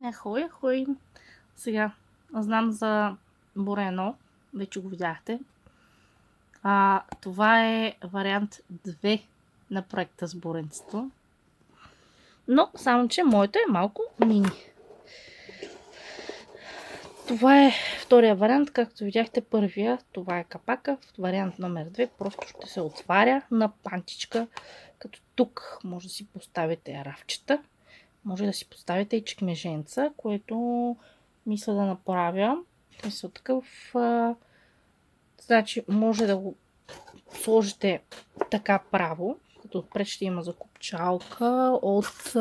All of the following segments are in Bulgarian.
Ехой. Сега, знам за Борено, вече го видяхте. Това е вариант 2 на проекта с буренцето. Но, само че моето е малко мини. Това е втория вариант, както видяхте първия, това е капака. Вариант номер 2 просто ще се отваря на пантичка, като тук може да си поставите рафчета, може да си поставите и чекмеженца, което мисля да направя. Мисля такъв, значи може да го сложите така право, като отпред ще има закопчалка от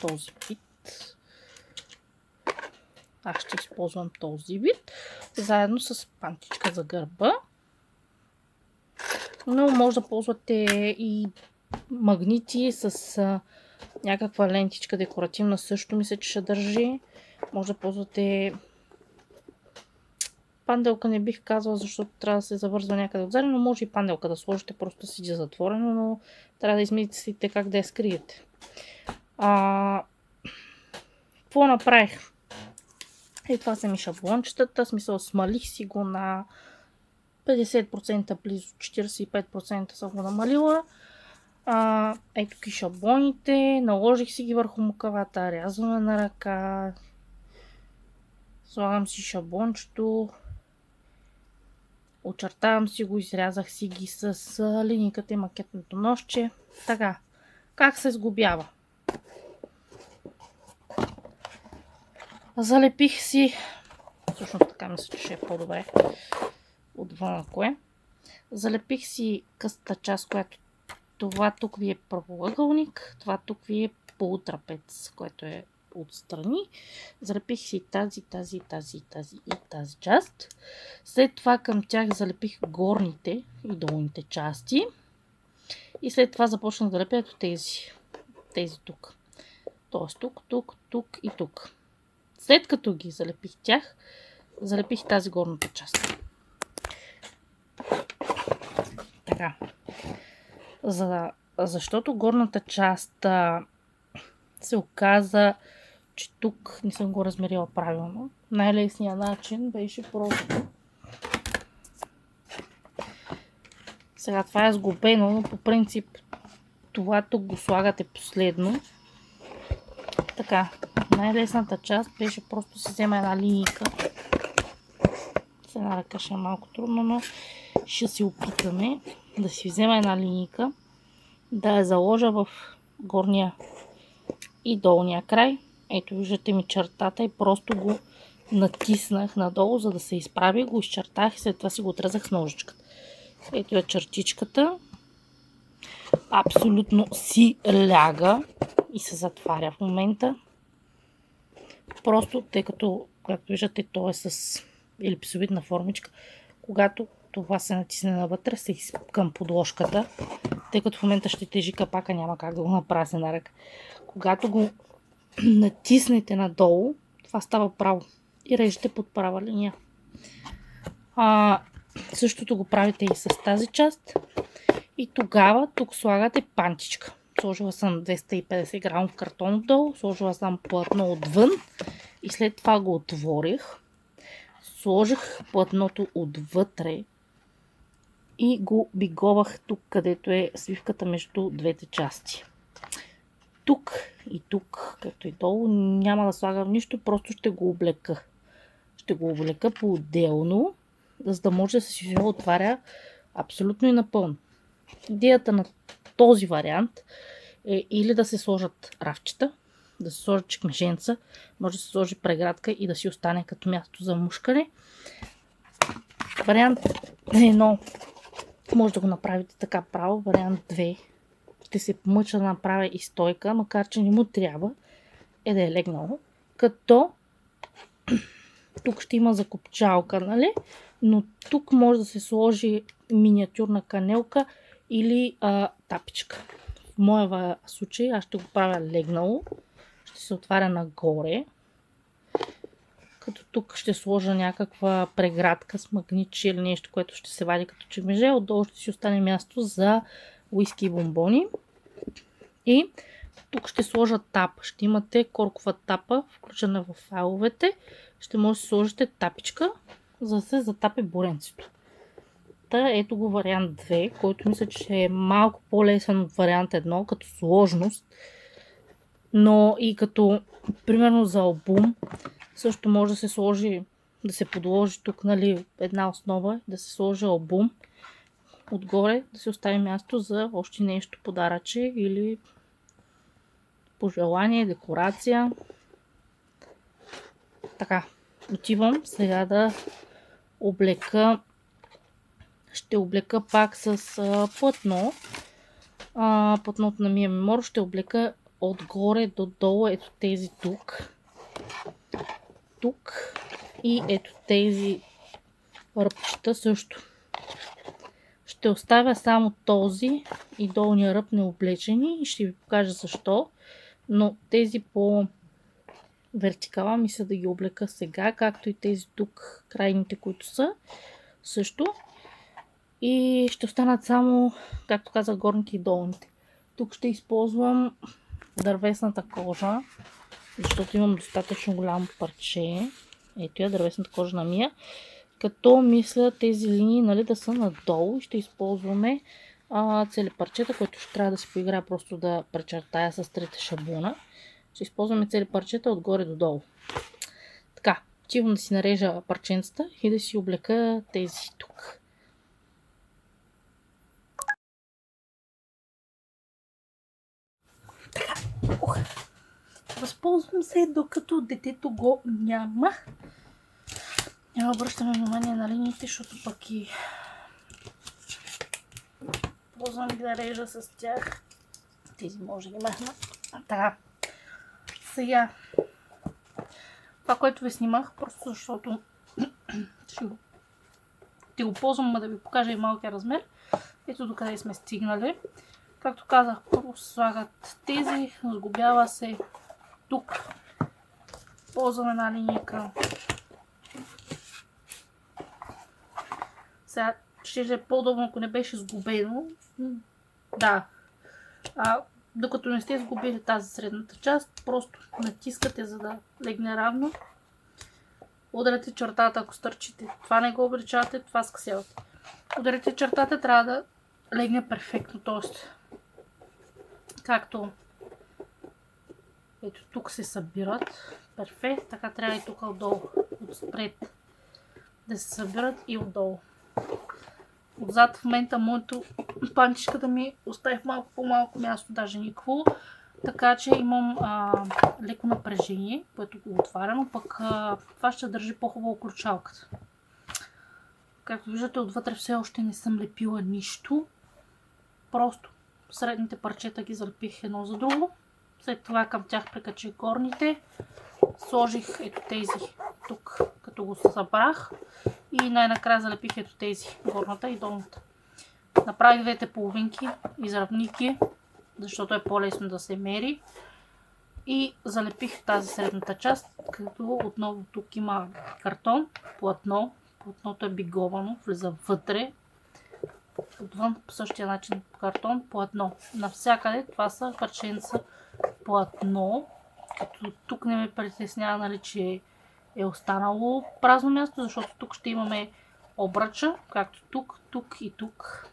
този вид. Аз ще използвам този вид, заедно с пантичка за гърба. Но може да ползвате и магнити с някаква лентичка декоративна, също мисля, че ще държи. Може да ползвате панделка, не бих казала, защото трябва да се завързва някъде отзади, но може и панделка да сложите, просто седи затворено, но трябва да измислите как да я скриете. Какво направих? И това са ми шаблончетата, смисъл смалих си го на 50%, близо 45% съм го намалила. Ето тук и шаблоните, наложих си ги върху мукавата, рязваме на ръка, слагам си шаблончето, очертавам си го, изрязах си ги с линейката и макетното ножче. Така, как се сглобява? Залепих си, всъщност така мисля, че ще е по-добре отвън ако е. Залепих си късата част, която това тук ви е правоъгълник, това тук ви е полутрапец, което е отстрани. Залепих си тази и тази част. След това към тях залепих горните и долните части. И след това започнах да лепя ето тези тук. Тоест тук и тук. След като ги залепих тях, залепих тази горната част. Така. Защото горната част се оказа, че тук не съм го размерила правилно. Най-лесният начин беше просто. Сега това е сглобено, но по принцип това тук го слагате последно. Така, най-лесната част беше просто си взема една линейка. С една ръка ще е малко трудно, но ще си опитаме да си взема една линейка, да я заложа в горния и долния край. Ето виждате ми чертата и просто го натиснах надолу, за да се изправи. Го изчертах и след това си го отрезах с ножичката. Ето е чертичката. Абсолютно си ляга и се затваря в момента. Просто, тъй като, както виждате, то е с елипсовидна формичка. Когато това се натисне навътре, се изпъкам подложката, тъй като в момента ще тежи капака, няма как да го направя с една ръка. Когато го натиснете надолу, това става право и режете под права линия. Същото го правите и с тази част. И тогава тук слагате пантичка. Сложила съм 250 грамов картон отдолу, сложила съм платно отвън и след това го отворих. Сложих платното отвътре и го биговах тук, където е свивката между двете части. Тук и тук, като и долу, няма да слагам нищо, просто ще го облека. Ще го облека по-отделно, за да може да се отваря абсолютно и напълно. Идеята на този вариант е или да се сложат рафчета, да се сложат чекмеженца, може да се сложи преградка и да си остане като място за мушкане. Вариант 1 може да го направите така право. Вариант 2 ще се помъча да направя и стойка, макар че не му трябва да е легнало. Като тук ще има закопчалка, нали? Но тук може да се сложи миниатюрна канелка или тапичка. В моя случай аз ще го правя легнало. Ще се отваря нагоре. Като тук ще сложа някаква преградка с магнитче или нещо, което ще се вади като чекмедже. Отдолу ще си остане място за уиски и бомбони. И Тук ще сложа тап. Ще имате коркова тапа, включена в файловете. Ще може да сложите тапичка, за да се затапи буренцето. Та ето го вариант 2, който мисля, че е малко по-лесен от вариант 1 като сложност. Но и като, примерно за албум, също може да се сложи, да се подложи тук, нали, една основа, да се сложи албум. Отгоре да се остави място за още нещо подаръче или пожелание, декорация. Така, отивам сега да облека. Ще облека пак с платно. Платното на Мия Мемор ще облека отгоре до долу, ето тези тук. Тук и ето тези ръбчета също. Ще оставя само този и долния ръб необлечени и ще ви покажа защо. Но тези по вертикала мисля да ги облека сега, както и тези тук крайните, които са също. И ще останат само, както казах, горните и долните. Тук ще използвам дървесната кожа, защото имам достатъчно голямо парче. Ето я, дървесната кожа на Мия. Като мисля тези линии, нали, да са надолу, ще използваме цели парчета, които ще трябва да се поиграя просто да пречертая с трите шаблона. Ще използваме цели парчета отгоре до долу. Така, отивам да си нарежа парченцата и да си облека тези тук. Така, възползвам се докато детето го няма. Няма обръщаме внимание на линиите, защото пък и ползвам ги да режа с тях. Тези може да ги махна. Така. Сега. Това, което ви снимах, просто защото ще го ползвам, да ви покажа и малкия размер. Ето докъде сме стигнали. Както казах, първо се слагат тези, сглобява се тук. Ползвам една линейка. Сега ще е по-удобно, ако не беше сглобено. Да. Докато не сте сглобили тази средната част, просто натискате, за да легне равно. Ударете чертата, ако стърчите. Това не го обличавате, това скъсявате. Ударете чертата, трябва да легне перфектно. Тоест, както ето тук се събират. Перфект. Така трябва и тук отдолу. Отпред да се събират и отдолу. Отзад в момента моето панчишката ми оставих малко по-малко място, даже никакво. Така че имам леко напрежение, което го отваря, но пък това ще държи по-хубаво ключалката. Както виждате, отвътре все още не съм лепила нищо. Просто средните парчета ги залепих едно за друго. След това към тях прикачих горните. Сложих ето тези тук, като го събрах. И най-накрая залепих ето тези, горната и долната. Направих двете половинки, изравних ги, защото е по-лесно да се мери. И залепих тази средната част, като отново тук има картон, платно. Платното е биговано, влиза вътре. Отвън по същия начин картон, платно. Навсякъде това са парченца платно. Като тук не ме притеснява, нали, че е останало празно място, защото тук ще имаме обръча, както тук, тук и тук.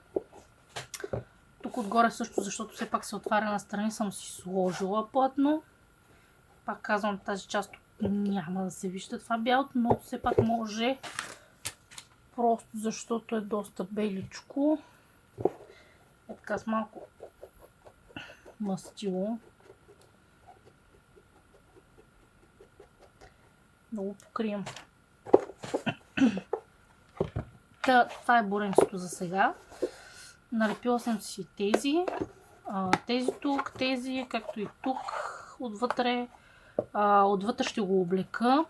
Тук отгоре също, защото все пак се отваря настрани, съм си сложила платно. Пак казвам, тази част няма да се вижда това бялото, но все пак може. Просто защото е доста беличко. Е така с малко мастило. Много покрием. Това е буренцето за сега. Налепила съм си тези. Тези тук, тези, както и тук. Отвътре. Отвътре ще го облека.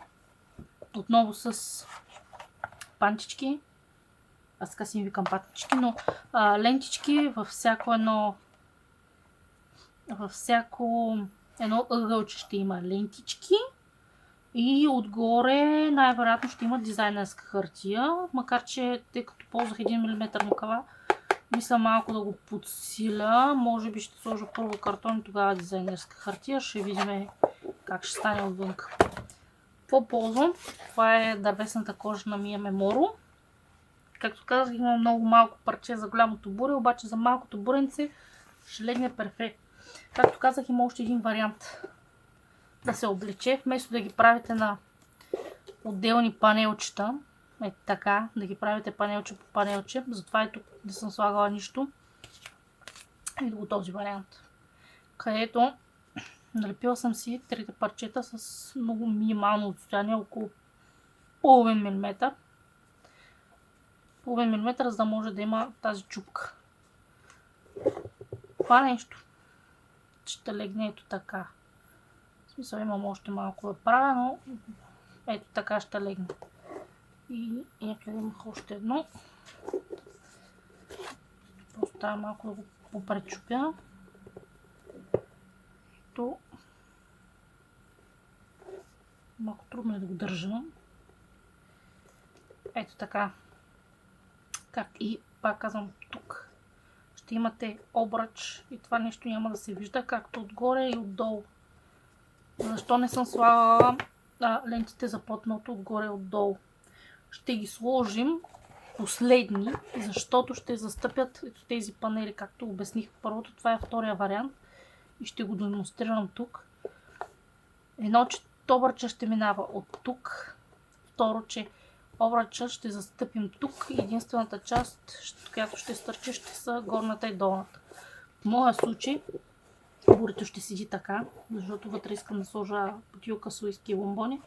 Отново с пантички. Аз така си им викам пантички, но лентички във всяко едно ъгълче ще има лентички. И отгоре най-вероятно ще има дизайнерска хартия, макар че тъй като ползвах 1 мм мукава, Мисля малко да го подсиля. Може би ще сложа първо картон и тогава дизайнерска хартия. Ще видим как ще стане отвън. Какво ползвам? Това е дървесната кожа на Mia Memoro. Както казах, има много малко парче за голямото буре, обаче за малкото буренце ще легне перфект. Както казах, има още един вариант да се облече. Вместо да ги правите на отделни панелчета, така, да ги правите панелче по панелче, затова и тук не съм слагала нищо. И го този вариант, където налепила съм си трите парчета с много минимално отстояние, около половин милиметър. Половин милиметър, за да може да има тази чупка. Това нещо ще легне ето така. В смисъл, имам още малко да правя, но ето така ще легне. И някъде имах още едно. Просто трябва малко да го попречупя. Ето. Малко трудно е да го държа. Ето така. Как и пак казвам, тук ще имате обръч и това нещо няма да се вижда, както отгоре и отдолу. Защо не съм слагала лентите за платното отгоре и отдолу? Ще ги сложим последни, защото ще застъпят ето тези панели, както обясних първото. Това е втория вариант и ще го демонстрирам тук. Едно, че обръча ще минава от тук. Второ, че обръча ще застъпим тук и единствената част, която ще стърчи, ще са горната и долната. В моя случай бурето ще седи така, защото вътре искам да сложа бутилка с уиски и бомбони.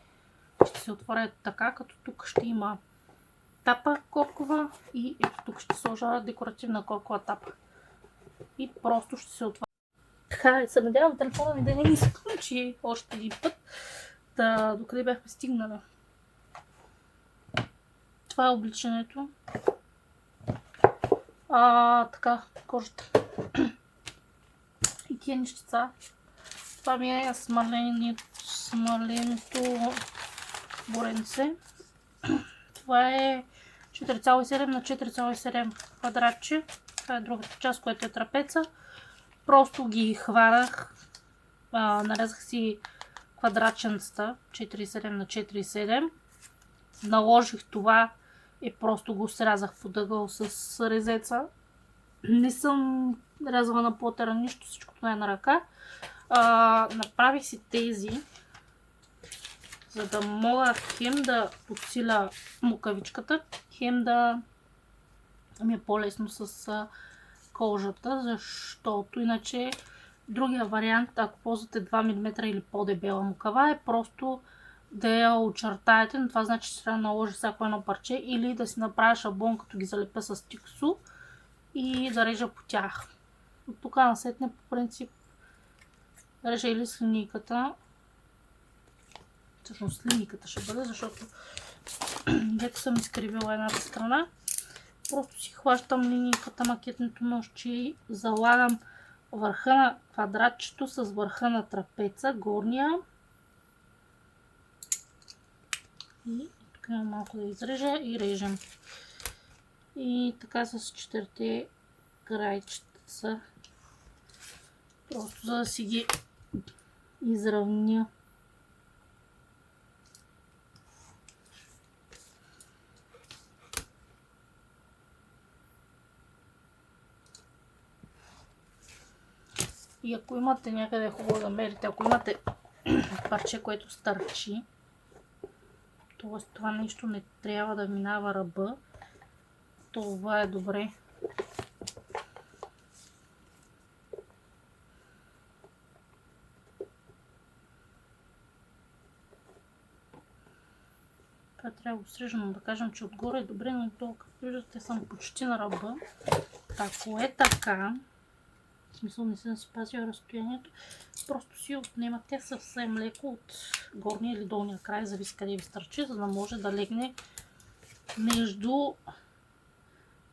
Ще се отворя така, като тук ще има тапа коркова и ето тук ще сложа декоративна коркова тапа. И просто ще се отворя. Така, се надявам телефона ми да не ми се включи още един път. Докъде бяхме стигнали. Това е обличането. Така, кожата. И тия нещица. Това ми е смаленото буренце. Това е 4,7 на 4,7 квадратче. Това е другата част, която е трапеца. Просто ги хванах. Нарезах си квадратченцата 4,7 на 4,7. Наложих това и просто го срязах под ъгъл с резеца. Не съм рязала на плотера нищо, всичко това е на ръка. Направих си тези, за да мога хем да подсиля мукавичката, хем да ми е по-лесно с кожата, защото иначе другия вариант, ако ползвате 2 мм или по-дебела мукава, е просто да я очертаете, но това значи, че трябва да наложи всяко едно парче или да си направя шаблон, като ги залепя с тиксо и да режа по тях. От тук насетне по принцип режа или с линийката. Всъщност с линийката ще бъде, защото дето съм изкривила едната страна. Просто си хващам линийката, макетното ножче и залагам върха на квадратчето с върха на трапеца, горния. И тук има малко да изрежа и режем. И така с четирите крайчета, просто за да си ги изравня. И ако имате някъде хубаво да мерите, ако имате парче, което стърчи, т.е. това нещо не трябва да минава ръба, това е добре. Това трябва да го срежем, да кажем, че отгоре е добре, но долу, като виждате, съм почти на ръба. Ако е така, в смисъл не съм спазила разстоянието, просто си отнемате съвсем леко от горния или долния край, зависи къде ви стърчи, за да може да легне между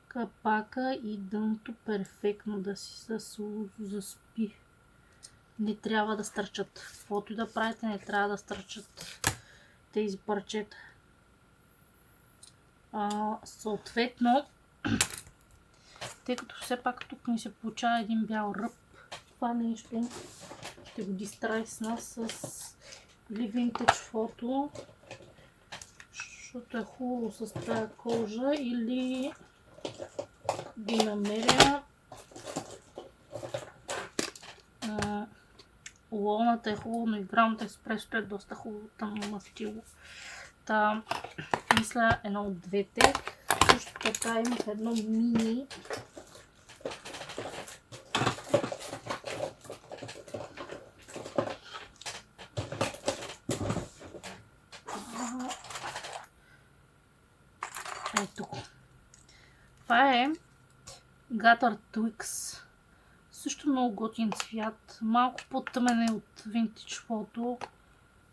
капака и дъното перфектно, да си се заспи. Не трябва да стърчат. Каквото и да правите, не трябва да стърчат тези парчета. Съответно, тъй като все пак тук ни се получава един бял ръб, това нещо ще го дистрайсна с или Vintage Photo, защото е хубаво с тази кожа, или ги намеря. Лолната е хубаво, но и Ground Espresso е доста хубаво, тъмно мастило. Та, мисля едно от двете. Също така имах едно мини. Ето. Това е Gutter Twix. Също много готин цвят. Малко по-тъмен е от Vintage Photo,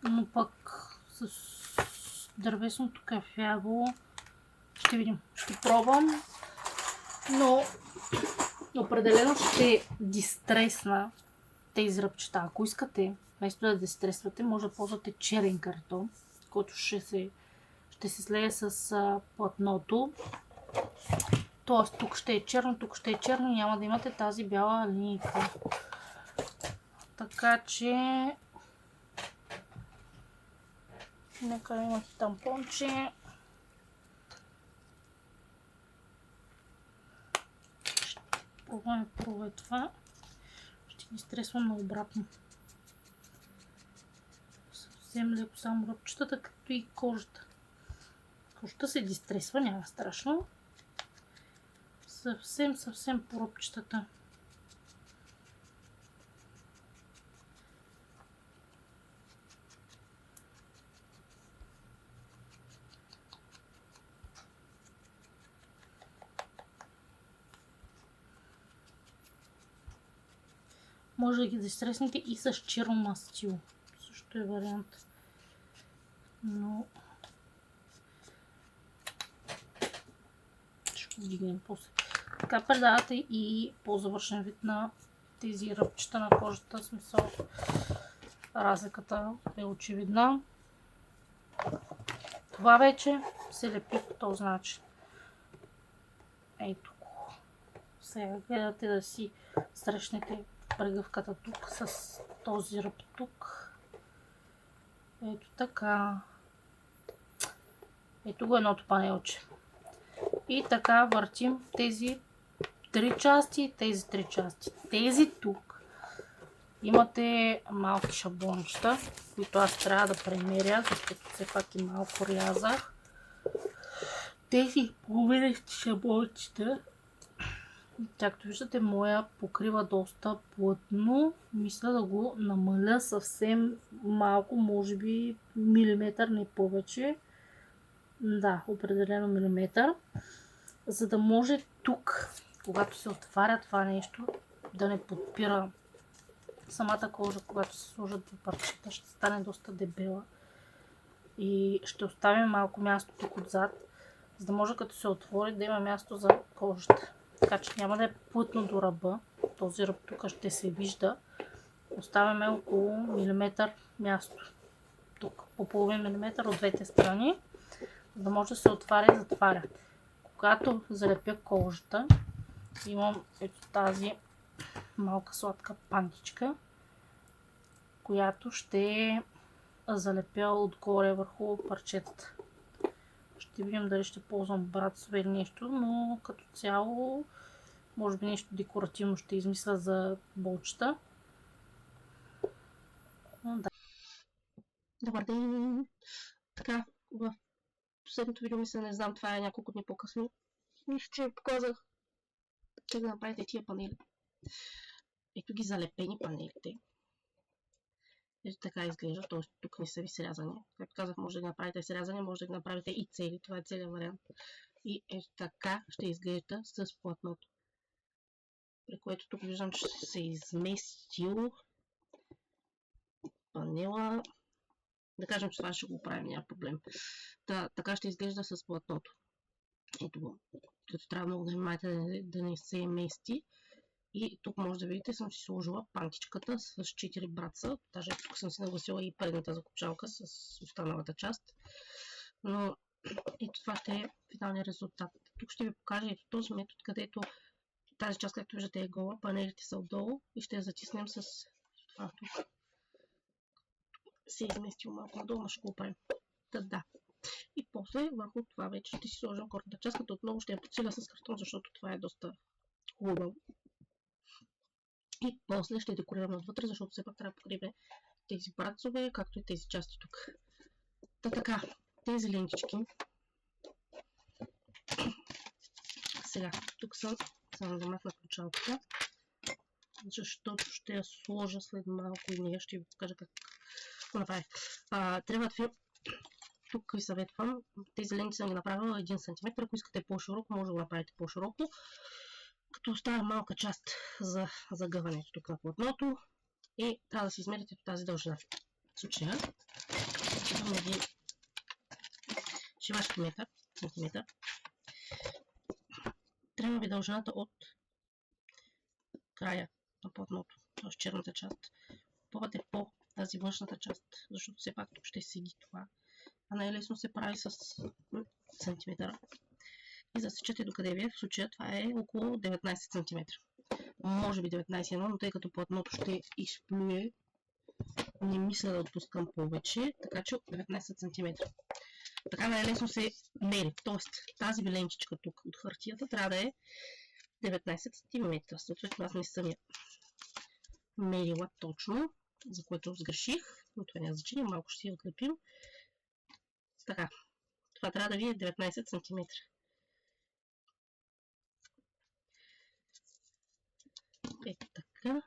но пък с дървесното кафяво. Ще видим. Ще пробвам. Но определено ще дистресна тези ръбчета. Ако искате, вместо да дистресвате, може да ползвате черен картон, който ще се слее с платното. Тоест тук ще е черно, няма да имате тази бяла линейка. Така че нека имате тампонче. Ще пробваме първо това. Ще ги стресвам наобратно. Съвсем леко само ръбчетата, както и кожата. Кожата се дистресва, няма страшно. Съвсем по ръбчетата. Може да ги дистреснете и с черно мастило. Също е вариант. Но ще го вдигнем после. Така предавате и по-завършен вид на тези ръбчета на кожата. Смисъл, разликата е очевидна. Това вече се лепи по този начин. Ето. Сега гледате да си срещнете прегъвката тук с този ръб тук. Ето така. Ето го едното панелче. И така въртим тези 3 части, тези 3 части. Тези тук имате малки шаблончета, които аз трябва да премеря, защото все пак и малко рязах. Тези половинести шаблончета, както виждате, моя покрива доста плътно. Мисля да го намаля съвсем малко, може би милиметър, не повече. Да, определено милиметър. За да може тук, когато се отваря това нещо, да не подпира самата кожа, когато се сложат две парчета, ще стане доста дебела. И ще оставим малко място тук отзад, за да може като се отвори да има място за кожата. Така че няма да е плътно до ръба. Този ръб тук ще се вижда. Оставяме около милиметър място. Тук по половин милиметър от двете страни, за да може да се отваря и затваря. Когато залепя кожата, имам ето тази малка сладка пантичка, която ще залепя отгоре върху парчетата. Ще видим дали ще ползвам братове или нещо, но като цяло може би нещо декоративно ще измисля за болчета. Да. Добър ден! Така, в последното видео мисля, не знам, това е няколко дни по-късно. Нищо, че показах как да направите тия панели. Ето ги залепени панелите. Ето така изглежда, т.е. тук не са ви срязани. Както казах, може да ги направите срязани, може да ги направите и цели. Това е целият вариант. И ето така ще изглежда с платното. При което тук виждам, че се изместил панела. Да кажем, че това ще го правим, няма проблем. Така ще изглежда с платното. Ето го. Като трябва много да внимавате да не се мести. И тук може да видите, съм си сложила пантичката с 4 братца. Даже тук съм си нагласила и предната закопчалка с останалата част. Но ето това ще е финалният резултат. Тук ще ви покажа ето този метод, където тази част, както виждате, е гола, панелите са отдолу и ще я затиснем с това тук. Се е изместил малко надолу, но ще го оправим. Да. И после върху това вече ще си сложим горната част, като отново ще я подсиля с картон, защото това е доста хубаво. И после ще декорирам отвътре, защото все пак трябва да покрием тези брацове, както и тези части тук. Така, тези лентички. Сега, тук съм само да махна ключалката, защото ще я сложа след малко и нея ще ви покажа как го направя. Трябва да тук ви съветвам, тези ленти съм ги направила 1 см, ако искате по-широко, може да го направите по-широко, като оставя малка част за загъването тук на платното и трябва да си измерите тази дължина. В случая имам един шивашки сантиметър. Трябва ви дължината от края на платното, т.е. черната част. Попъвате по тази външната част, защото все пак тук ще седи това. А най-лесно се прави с сантиметъра. И засечете докъде ви е. В случая това е около 19 см. Може би 19,1, но тъй като платното ще изплюе, не мисля да отпускам повече, така че 19 см. Така най-лесно се мери. Тоест тази ленчичка тук от хартията трябва да е 19 см. Съответно аз не съм я мерила точно, за което сгреших, но това няма значение, малко ще си я отлепим. Така, това трябва да ви е 19 см. Ето така.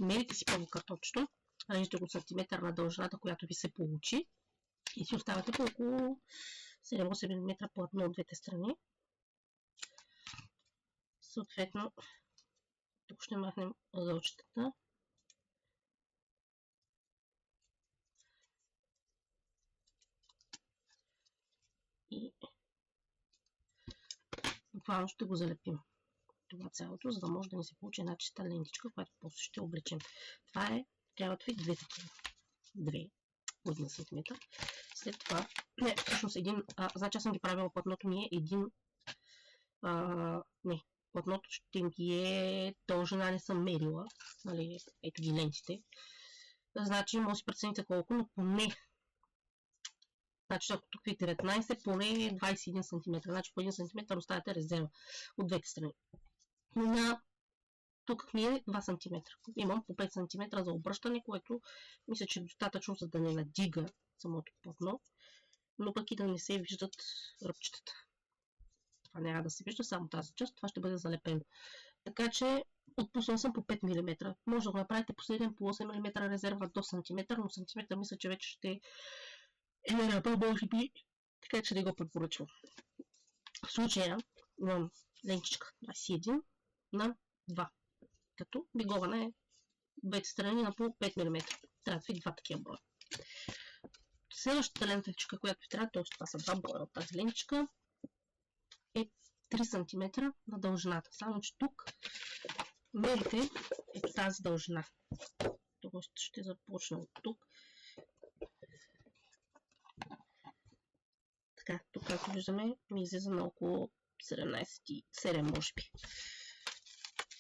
Мерите си първо картончето, режете го сантиметър на дължината, която ви се получи и си оставате по около 7-8 мм платно от двете страни. Съответно, тук ще махнем ъгълчетата. И буквално ще го залепим това цялото, за да може да ни се получи една чиста лентичка, която после ще облечем. Това е, трябват ви две такива. Две по 1 см. След това, всъщност значи аз съм ги правила, платното ми е платното ще ми е дължина, не съм мерила. Нали, ето ги лентите. Значи, може да си прецените колко, но поне. Значи, ако тук ви 19, поне 21 см. Значи, по 1 см оставяте резерва от двете страни. Тук ми е 2 см. Имам по 5 см за обръщане, което мисля, че е достатъчно, за да не надига самото платно, но пък и да не се виждат ръбчетата. Това няма да се вижда, само тази част, това ще бъде залепено. Така че отпуснал съм по 5 мм. Може да го направите по 7, по 8 мм резерва до сантиметър, но сантиметър мисля, че вече ще е ръба, може би, така че не го препоръчвам. В случая имам ленчичка 21 на 2. Като бигована е двете страни на по 5 мм. Трябва да ви два такива броя. Следващата лентичка, която ви трябва, т.е. това са два броя от тази лентичка, е 3 см на дължината. Само че тук мерите ето тази дължина. Т.е. ще започна от тук. Така, тук както виждаме ми излиза на около 17,7 може би.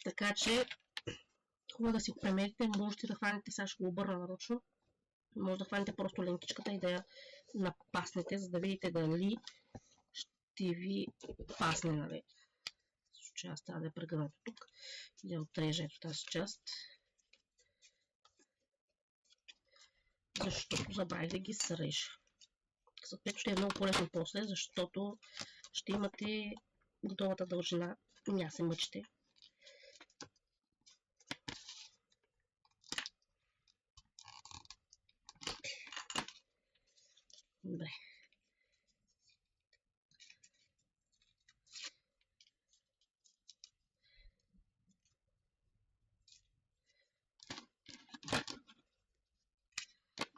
Така че хубаво да си го премерите, можете да хванете, сега ще го обърна нарочно, може да хванете просто лентичката и да я напаснете, за да видите дали ще ви пасне, нали. Че аз трябва да я прегърна тук и да отрежа ето тази част, защото забравих да ги срежа. Съответно ще е много по-лесно после, защото ще имате готовата дължина и няма се мъчите. Добре.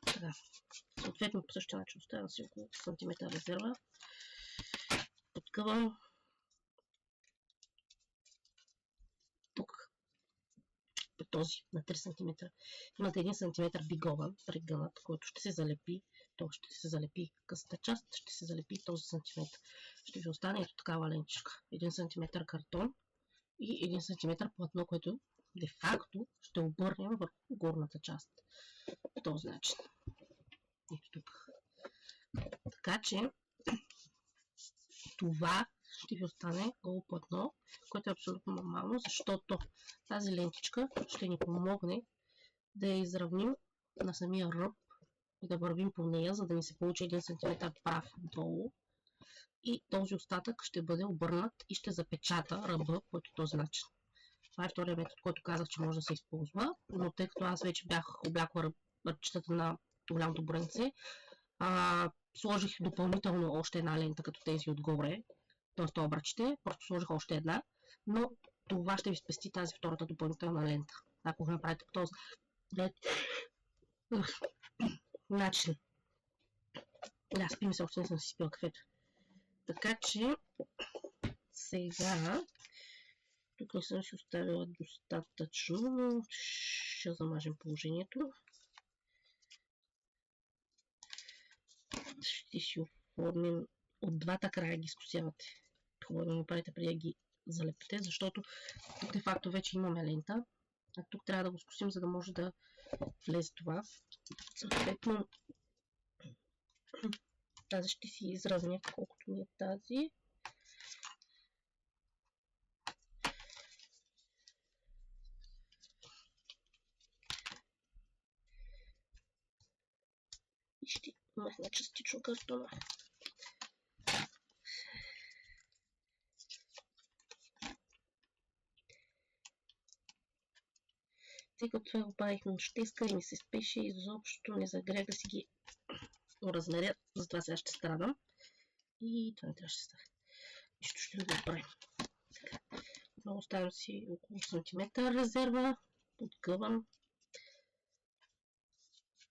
Така. Съответно по същия начин оставям си около сантиметър резерва. Подкъвам. Тук по този на 3 см имате 1 см бигован прегънат, който ще се залепи. То ще се залепи късата част, ще се залепи този сантиметр. Ще ви остане ето такава ленчичка. 1 см картон и 1 см платно, което де-факто ще обърнем върху горната част. По този начин. Ето тук. Така че това ще ви остане голо платно, което е абсолютно нормално, защото тази лентичка ще ни помогне да я изравним на самия ръб и да вървим по нея, за да ни се получи 1 см прав долу. И този остатък ще бъде обърнат и ще запечата ръба по този начин. Това е втория метод, който казах, че може да се използва, но тъй като аз вече бях облякла ръбчетата на голямото брънце, сложих допълнително още една лента като тези отгоре, т.е. това обръчите, просто сложих още една, но това ще ви спести тази втората допълнителна лента. Ако го направите по този начин. Да, спи ми се, още не съм си спила кафето. Така че сега тук не съм си оставила достатъчно. Ще замажем положението. Ще си оформим от двата края, ги скосявате. Хубаво да направите преди да ги залепите, защото тук де факто вече имаме лента. А тук трябва да го скосим, за да може да влезе това. Съответно, тази ще си изравня колкото ми е тази. И ще махна частично картона. Тъй като това го правих на щеска и ми се спеше, изобщо не загрях да си ги размеря, затова сега ще страдам. И това не трябваше да става. Нищо, ще да го правим. Отново оставям си около сантиметър резерва, подгъвам.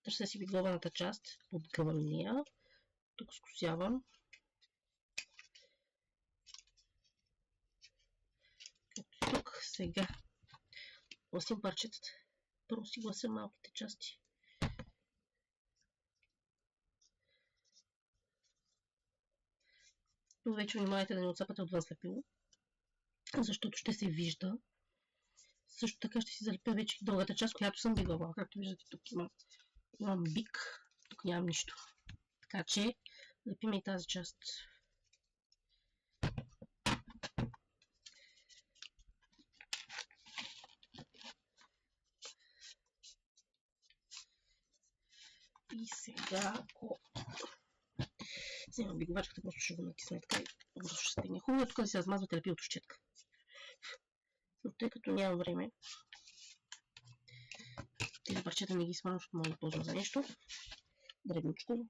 Търся си подгъваната част, подгъвам нея. Тук скосявам. Тук сега гласим парчетата. Първо си глася малките части. Но вече внимавайте да не отцапате отвън слепило, защото ще се вижда. Също така ще си залепя вече другата част, която съм биглала. Както виждате, тук имам бик, тук нямам нищо. Така че лепим и тази част. И сега, ако взема биговачката, просто ще го натисна така и бързо ще стигне. Хубаво е тук да се размазвате лепилото с четка. Но тъй като нямам време, тези парчета не ги свалям, защото мога да ползвам за нещо. Дребничко.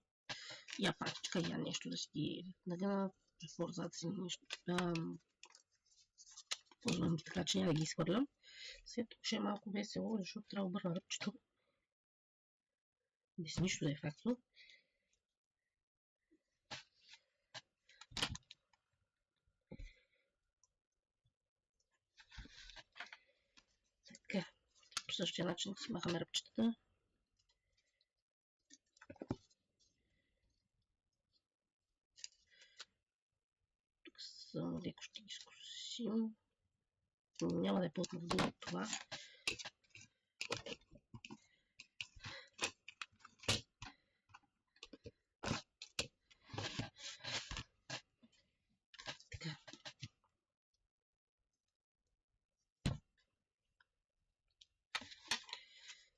Я пратичка, я нещо да си ги нагъна. По-назад си нещо. Ползвам ги така, че няма да ги изхвърлям. След това ще е малко весело, защото трябва да обърна ръбчето. Без нищо да е фактно. Така, по същия начин си махаме ръбчетата. Тук само леко ще ги скосим. Няма да е плътно вдолу от това. Така.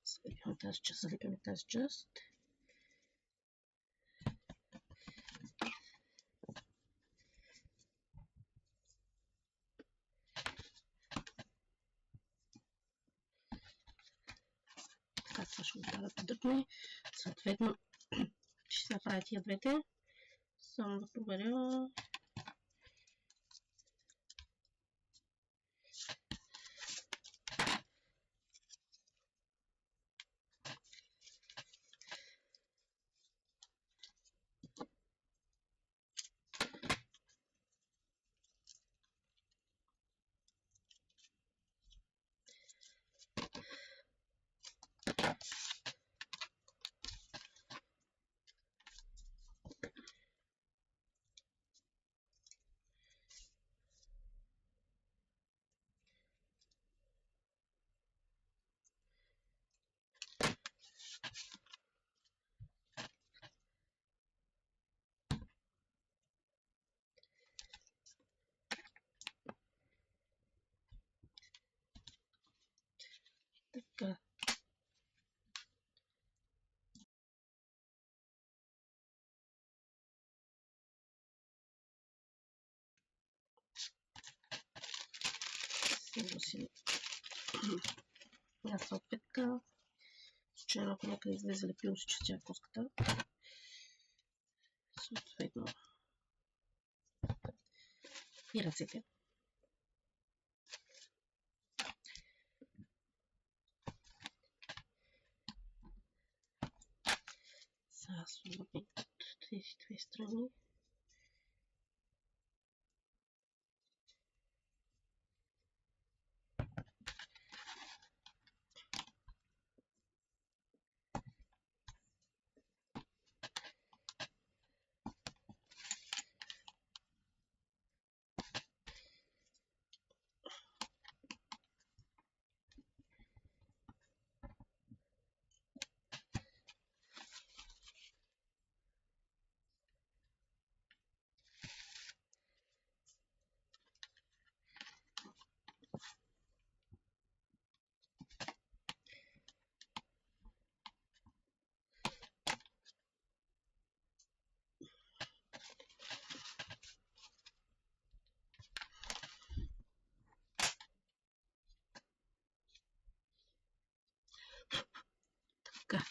Залепяме тази част, залепяме тази част. Така, това ще го трябва да подърпне. Съответно, ще се направят тия двете. Само да проверя. Една салфетка. Случайно, ако някъде излезе лепило, си чистя коската. Съответно. И ръцете. Сега слагаме от тези две страни. Така,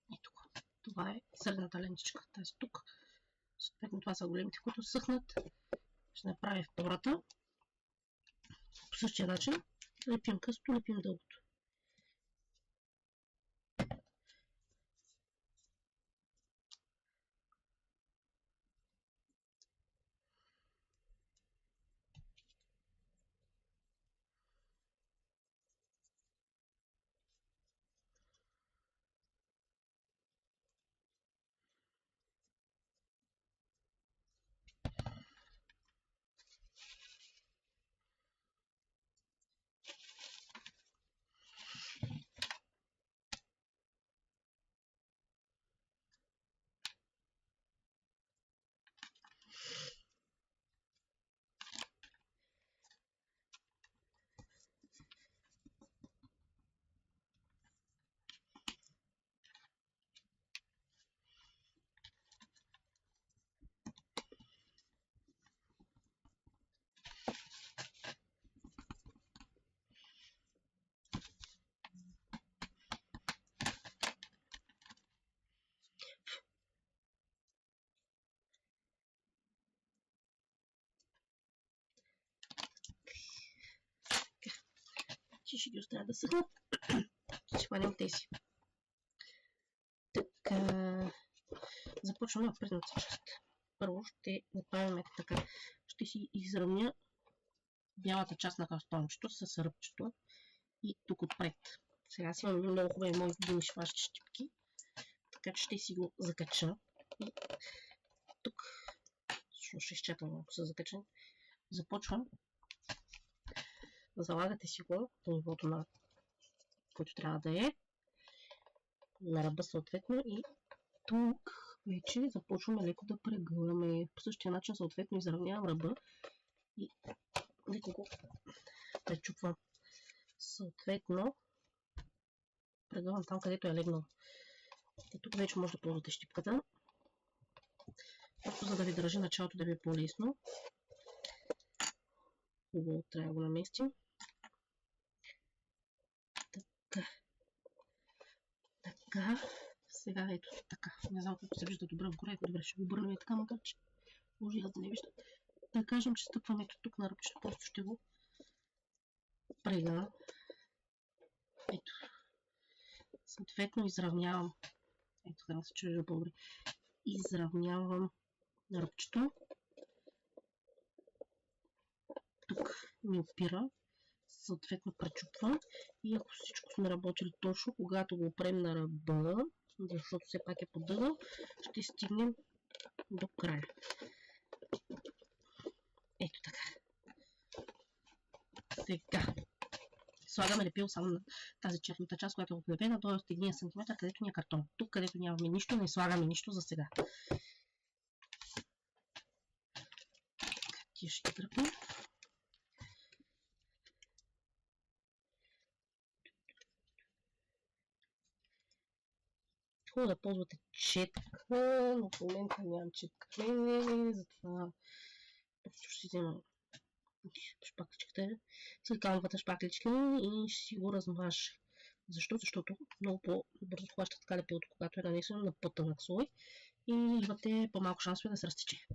и тук. Това е средната лентичка, тази тук. Съответно това са големите, които съхнат. Ще направя втората. По същия начин лепим късто, лепим дългото. Ще ги оставя да съхнат. Ще хванем тези. Така. Започваме от предната част. Първо ще направим така. Ще си изравня бялата част на картончето с ръбчето и тук отпред. Сега си имам много хубави мои гуми шващи щипки, така че ще си го закача. И тук, ще изчакам ако са закачани, започвам. Залагате си го до нивото, на който трябва да е, на ръба съответно, и тук вече започваме леко да прегъваме. По същия начин съответно изравнявам ръба и леко го пречупвам. Съответно прегъвам там, където е легнал. И тук вече може да ползвате щипката, просто за да ви държи началото да ви е по-лесно. Хубаво трябва да го наместим. Така. Сега ето така. Не знам колко се вижда добре отгоре. Добре, ще го обърнем и така, макар че може аз да не вижда. Да кажем, че стъпвам ето тук на ръбчето. Просто ще го прегна. Ето. Съответно изравнявам. Ето така се чуя по-добре. Изравнявам на ръбчето. Тук ми опира. Съответно пречупвам. И ако всичко сме работили точно, когато го опрем на ръба, защото все пак е подъгъл, ще стигнем до края. Ето така. Сега слагаме лепило само на тази черната част, която е отлепена до 1 см, където ни е картон. Тук, където нямаме нищо, не слагаме нищо за сега. Тия ще ги дръпнем. Хубаво да ползвате четка, но в момента нямам четка. Затова просто ще си взема шпакличката, силикановата шпакличка и ще си го размажа. Защо? Защото много по-бързо хваща така лепилото, когато е нанесено на по-тънък слой и имате по-малко шансове да се разтече.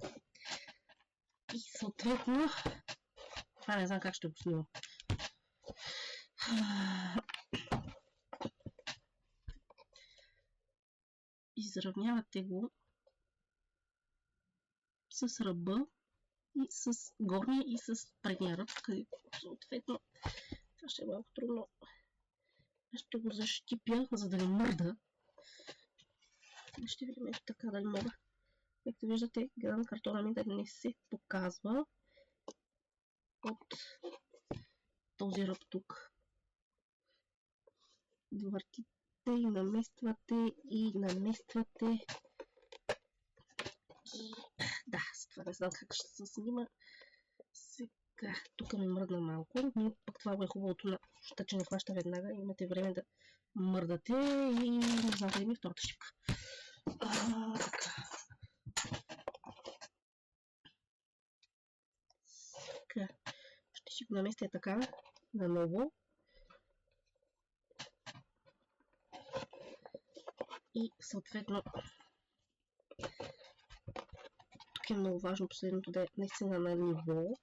И съответно, това не знам как ще го снимам. Изравнявате го с ръба и с горния и с предния ръб, където съответно това ще е малко трудно. Ще го защипя, за да не мърда. Ще видим ето така дали мога. Както виждате, гледам картона ми да не се показва от този ръб тук. Въртите и намествате и намествате. И да, с това не знам как ще се снима. Сега, тук ми мръдна малко, но пък това е хубавото на щата, че не хваща веднага. Имате време да мърдате и не знам къде ми е втората шипка. Така. Ще си го наместя така, наново. И съответно тук е много важно последното да е наистина на ниво.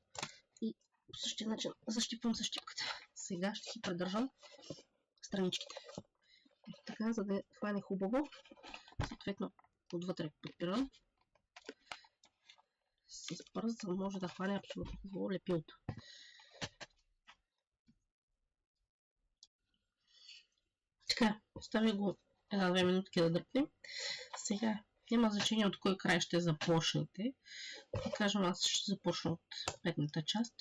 И по същия начин защипвам защипката. Сега ще си придържам страничките. Така, за да хване хубаво. Съответно отвътре подпирам с пръст, за да може да хване абсолютно хубаво лепилото. Така, оставя го 1-2 минутки да дръпне. Сега няма значение от кой край ще започнете. Да кажем, аз ще започна от предната част.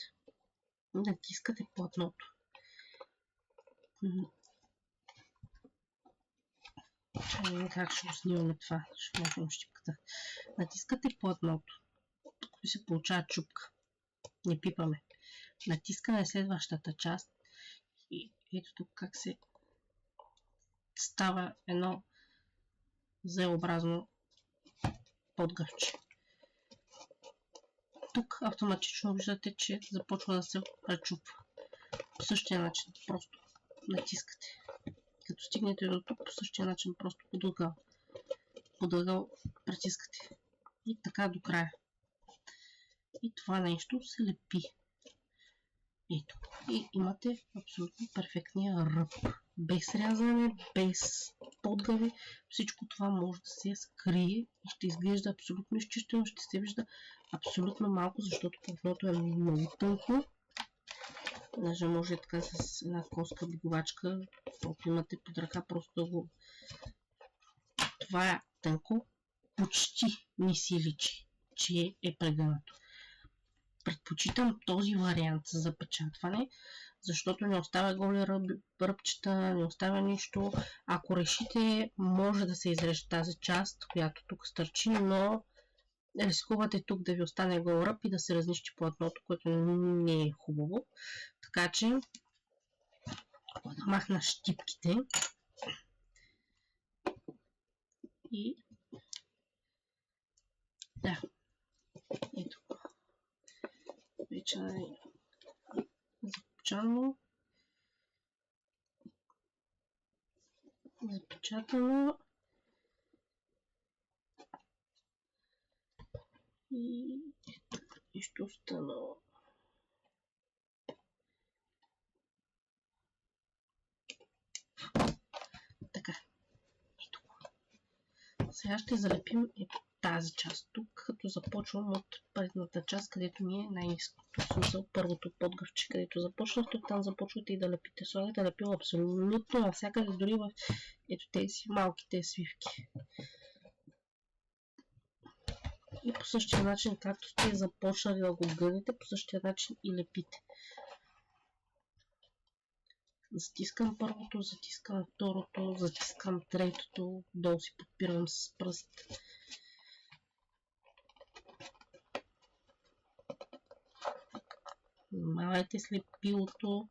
Натискате платното. Как ще го снимаме това? Ще махнем щипката. Натискате платното. Тук се получава чупка. Не пипаме. Натискаме следващата част. И ето тук как се става едно Z-образно подгъвче. Тук автоматично виждате, че започва да се пречупва. По същия начин просто натискате. Като стигнете до тук, по същия начин просто под ъгъл притискате. И така до края. И това нещо се лепи. Ето. И имате абсолютно перфектния ръб. Без рязане, без подгъви. Всичко това може да се скрие и ще изглежда абсолютно изчистено. Ще се вижда абсолютно малко, защото платното е много тънко. Даже може така с една коска биговачка, когато имате под ръка, просто да го... Това е тънко. Почти не си личи, че е прегънато. Предпочитам този вариант за запечатване, защото не оставя голи ръбчета, не оставя нищо. Ако решите, може да се изреже тази част, която тук стърчи, но рискувате тук да ви остане гол ръб и да се разнищи платното, което не е хубаво. Така че махна щипките и да, ето. Вече запечатано и нищо останало. Така. Ето. Сега ще залепим тази част тук, като започвам от предната част, където ми е най-ниското. В смисъл първото подгъвче, където започнах, тук там започвате и да лепите. Слагате лепило абсолютно навсякъде, дори в ето тези малките свивки. И по същия начин, както сте започнали да го гънете, по същия начин и лепите. Затискам първото, затискам второто, затискам третото, долу си подпирам с пръст. Внимавайте с лепилото.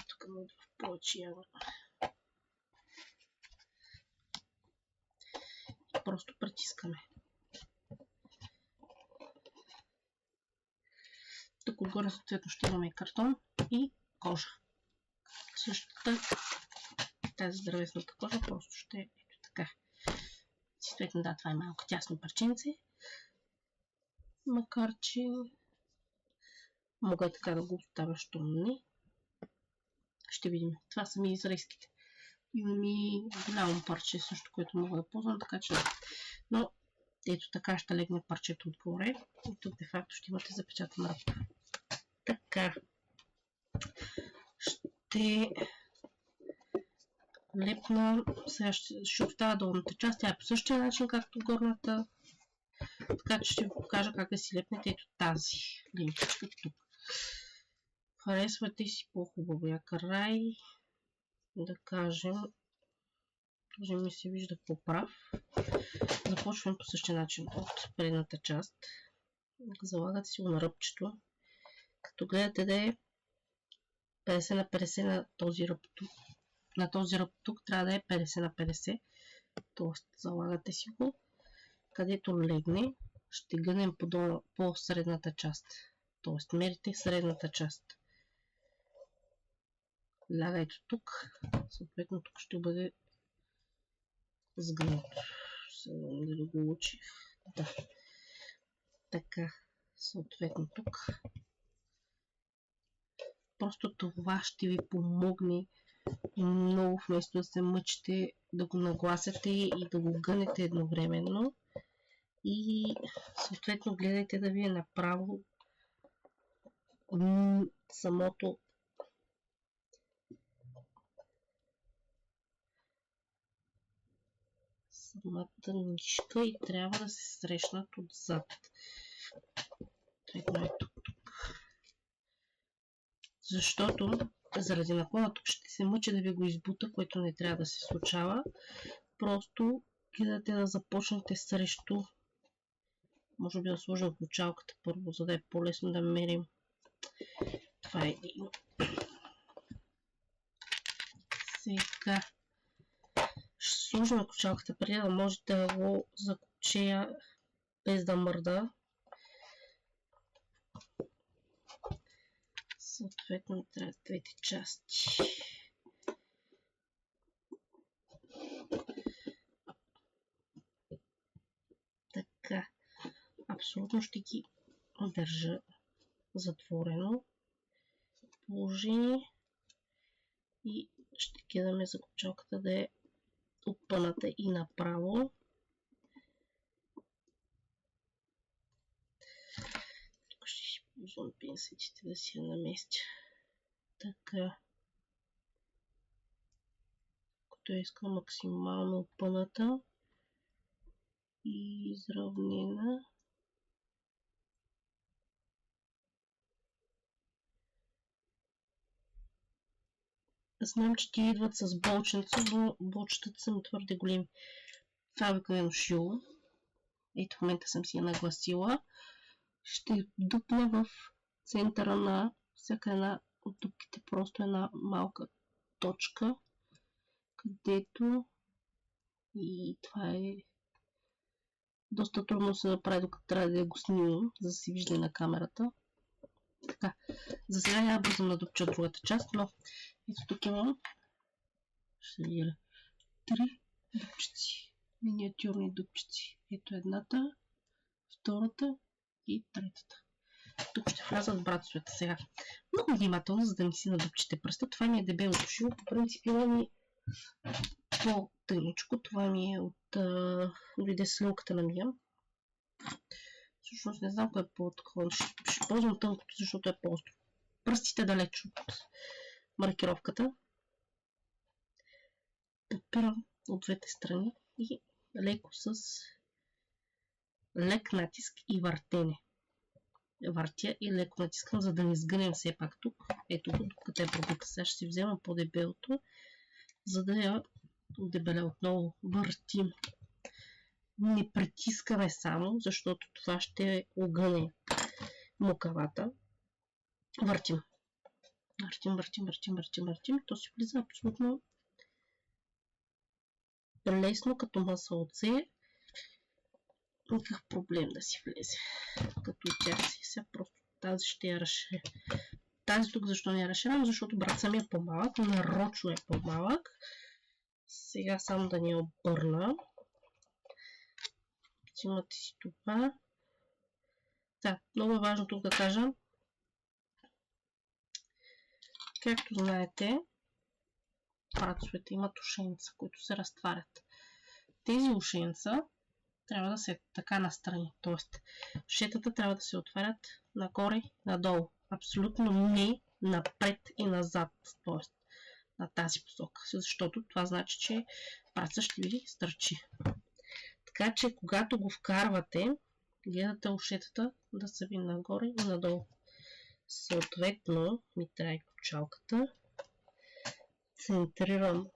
Тук му повече ява. Просто притискаме. Тук отгоре съответно ще имаме картон и кожа. Същата тази дървесната кожа просто ще е ето така. Съответно, да, това е малко тясно парченце. Макар че мога и така да го оставя, що не. Ще видим. Това са ми изрезките. Имам и голямо парче също, което мога да ползвам, така че но ето така ще легне парчето отгоре и тук де факто ще имате запечатан ръб. Така. Ще лепна, сега ще оставя долната част, тя е по същия начин както горната, така че ще ви покажа как да си лепнете ето тази линичка тук. Харесвате си по-хубавия край, да кажем, този ми се вижда по-прав. Започвам по същия начин от предната част. Залагате си го на ръбчето, като гледате да е 50 на 50 на този ръб тук. На този ръб тук трябва да е 50 на 50, т.е. залагате си го, където легне, ще гънем по средната част, т.е. мерите средната част. Лягайте тук, съответно тук ще бъде сгънато. Дали го учих? Да. Така, съответно тук. Просто това ще ви помогне много, вместо да се мъчите да го нагласяте и да го гънете едновременно. И съответно гледайте да ви е направо самата нишка и трябва да се срещнат отзад. Тръгна е тук. Защото заради наклона тук ще се мъчи да ви го избута, което не трябва да се случава. Просто гледате да започнете срещу. Може би да сложим ключалката първо, за да е по-лесно да мерим. Това е един. Сега ще сложим ключалката преди да може да го закопчея без да мърда. Съответно трябва двете части. Така. Абсолютно ще ги държа затворено положение и ще гледаме закопчалката да е опъната и направо. Тук ще си ползвам пинцетите да си я наместя. Така. Като искам максимално опъната и изравнена. Знам, че ти идват с болченца, но болчетата са ми твърде големи. Това е обикновено шило. Ето в момента съм си я нагласила. Ще дупна в центъра на всяка една от дупките просто една малка точка, където и това е доста трудно се направи, докато трябва да го снимам, за да се вижда на камерата. Така, за сега я бързам да дупча другата част, но ето тук имам, ще видя, 3 дупчици, миниатюрни дупчици. Ето едната, втората и третата. Тук ще влязат братовете сега. Много внимателно, за да не си надупчите пръста. Това ми е дебелото шило. По принцип има ми по-тъничко. Това ми е от дойде с люлката на Мия. Всъщност не знам кое е по-такова. Ще ползвам тънкото, защото е по-остро. Пръстите далеч от маркировката. Подпирам от двете страни и леко с лек натиск и въртене. Въртя и леко натискам, за да не сгънем все пак тук. Ето го, докато е пробита. Сега ще си взема по-дебелото, за да я дебеля отново. Въртим. Не притискаме само, защото това ще огъне мукавата. Въртим. Въртим. То си влиза абсолютно лесно, като масълце. Никакъв проблем да си влезе. Като тя си сега просто тази ще я разширя. Тази тук защо не я разширям? Защото брат ми е по-малък, нарочно е по-малък. Сега само да ни обърна. Имате си това. Да, много е важно тук да кажа. Както знаете, працовете имат ушенца, които се разтварят. Тези ушенца трябва да се така настрани. Тоест, шетата трябва да се отварят нагоре, надолу. Абсолютно не напред и назад. Тоест, на тази посока. Защото това значи, че праца ще ви стърчи. Така че, когато го вкарвате, гледате ушетата да са ви нагоре и надолу. Съответно, ми трябва и кочалката. Центрирам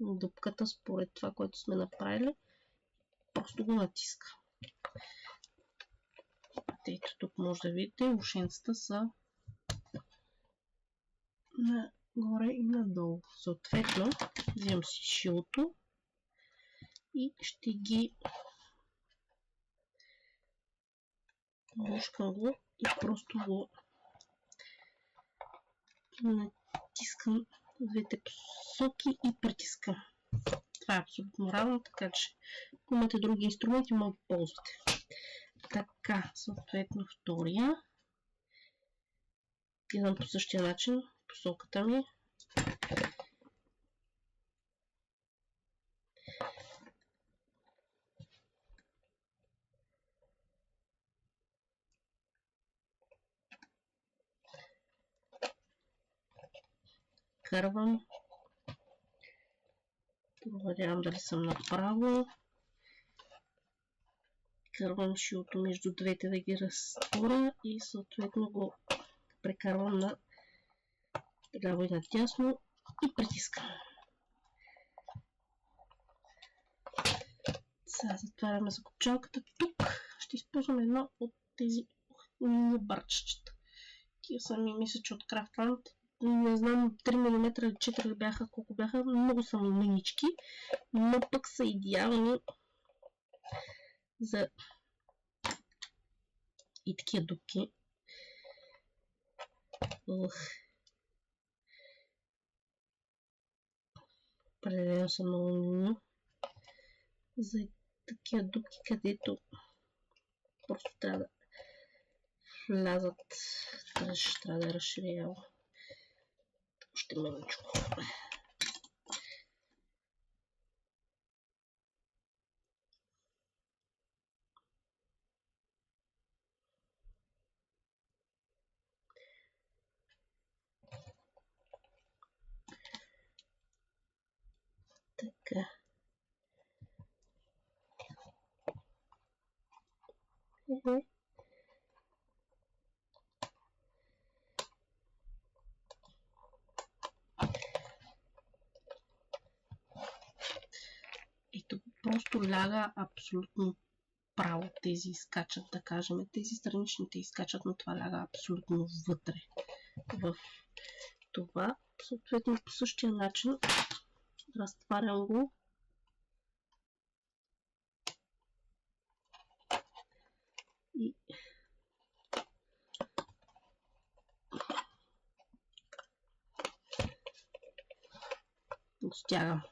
дупката според това, което сме направили. Просто го натиска. Ето тук може да видите, ушенцата са нагоре и надолу. Съответно, взимам си шилото и ще ги бушкам го и просто го натискам в двете посоки и притискам. Това е абсолютно равно, така че ако имате други инструменти, може да ползвате. Така, съответно втория. Гледам по същия начин посоката ми. Кървам. Проверявам дали съм направо. Кървам шилото между двете да ги разтворя и съответно го прекарвам на ляво и надясно и притискам. Сега затваряме закопчалката. Тук ще използвам едно от тези барчета. Тия сами мисля, че от Craftland. Не знам 3 мм или 4 бяха, колко бяха. Много са мънички, но пък са идеални за и такива дупки. Определено са много милни. За такива дупки, където просто трябва да влязат. Трябва да е разширява. Още мъничко. Така. Ето просто ляга абсолютно право. Тези изкачат, да кажем. Тези страничните изкачат, но това ляга абсолютно вътре в това. Съответно по същия начин разтварям го. И стягам.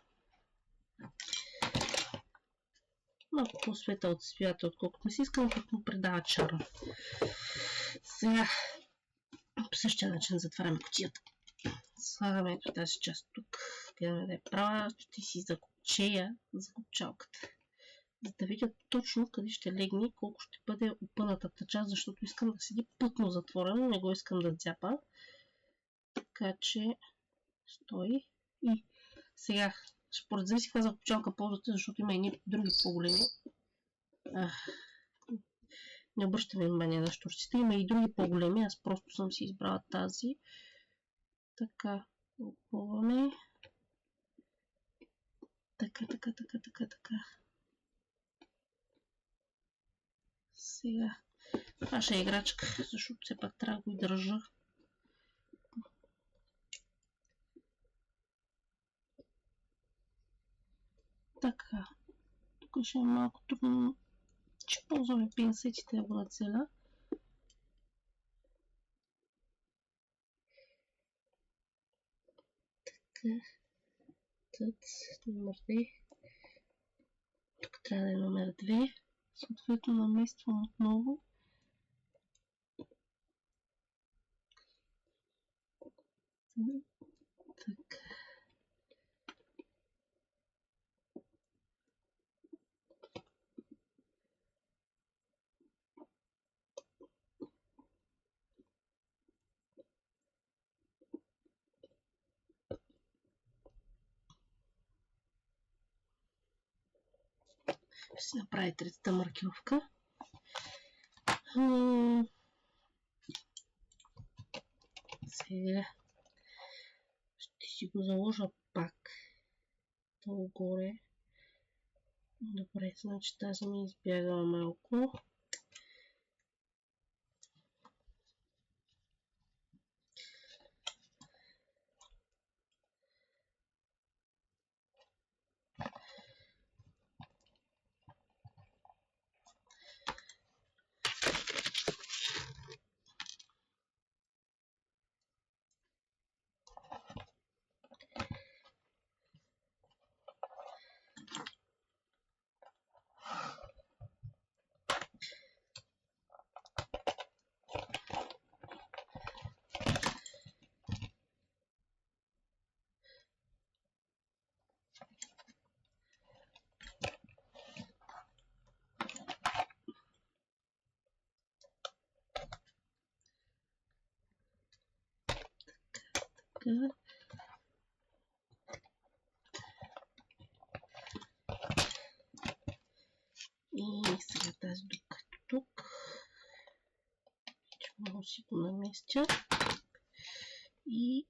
Малко по-светъл от цвята, отколкото ми се искам, като му придава чарм. Сега по същия начин затваряме кутията. Слагаме ето тази част тук. Гледаме да е права. Ще си закопчея закопчалката. За да видя точно къде ще легне и колко ще бъде опънатата част, защото искам да седи плътно затворено, не го искам да цяпа. Така че стои. И сега, според зависи каква закопчалка ползвате, защото има и други по-големи. Не обръщаме внимание на щурците. Има и други по-големи. Аз просто съм си избрала тази. Така, опъваме. Така. Сега. Това ще е играчка, защото все пак трябва да го държа. Така. Тук ще е малко трудно. Ще ползваме пинцетите да го нацеля. номер 2. Тук трябва да е номер 2. Съответно намествам отново. Така. Ще си направя третата маркировка. Сега ще си го заложа пак долу-горе. Добре, значи тази ми избягала малко. И сега тази дупка тук. Ще мога си го наместя. И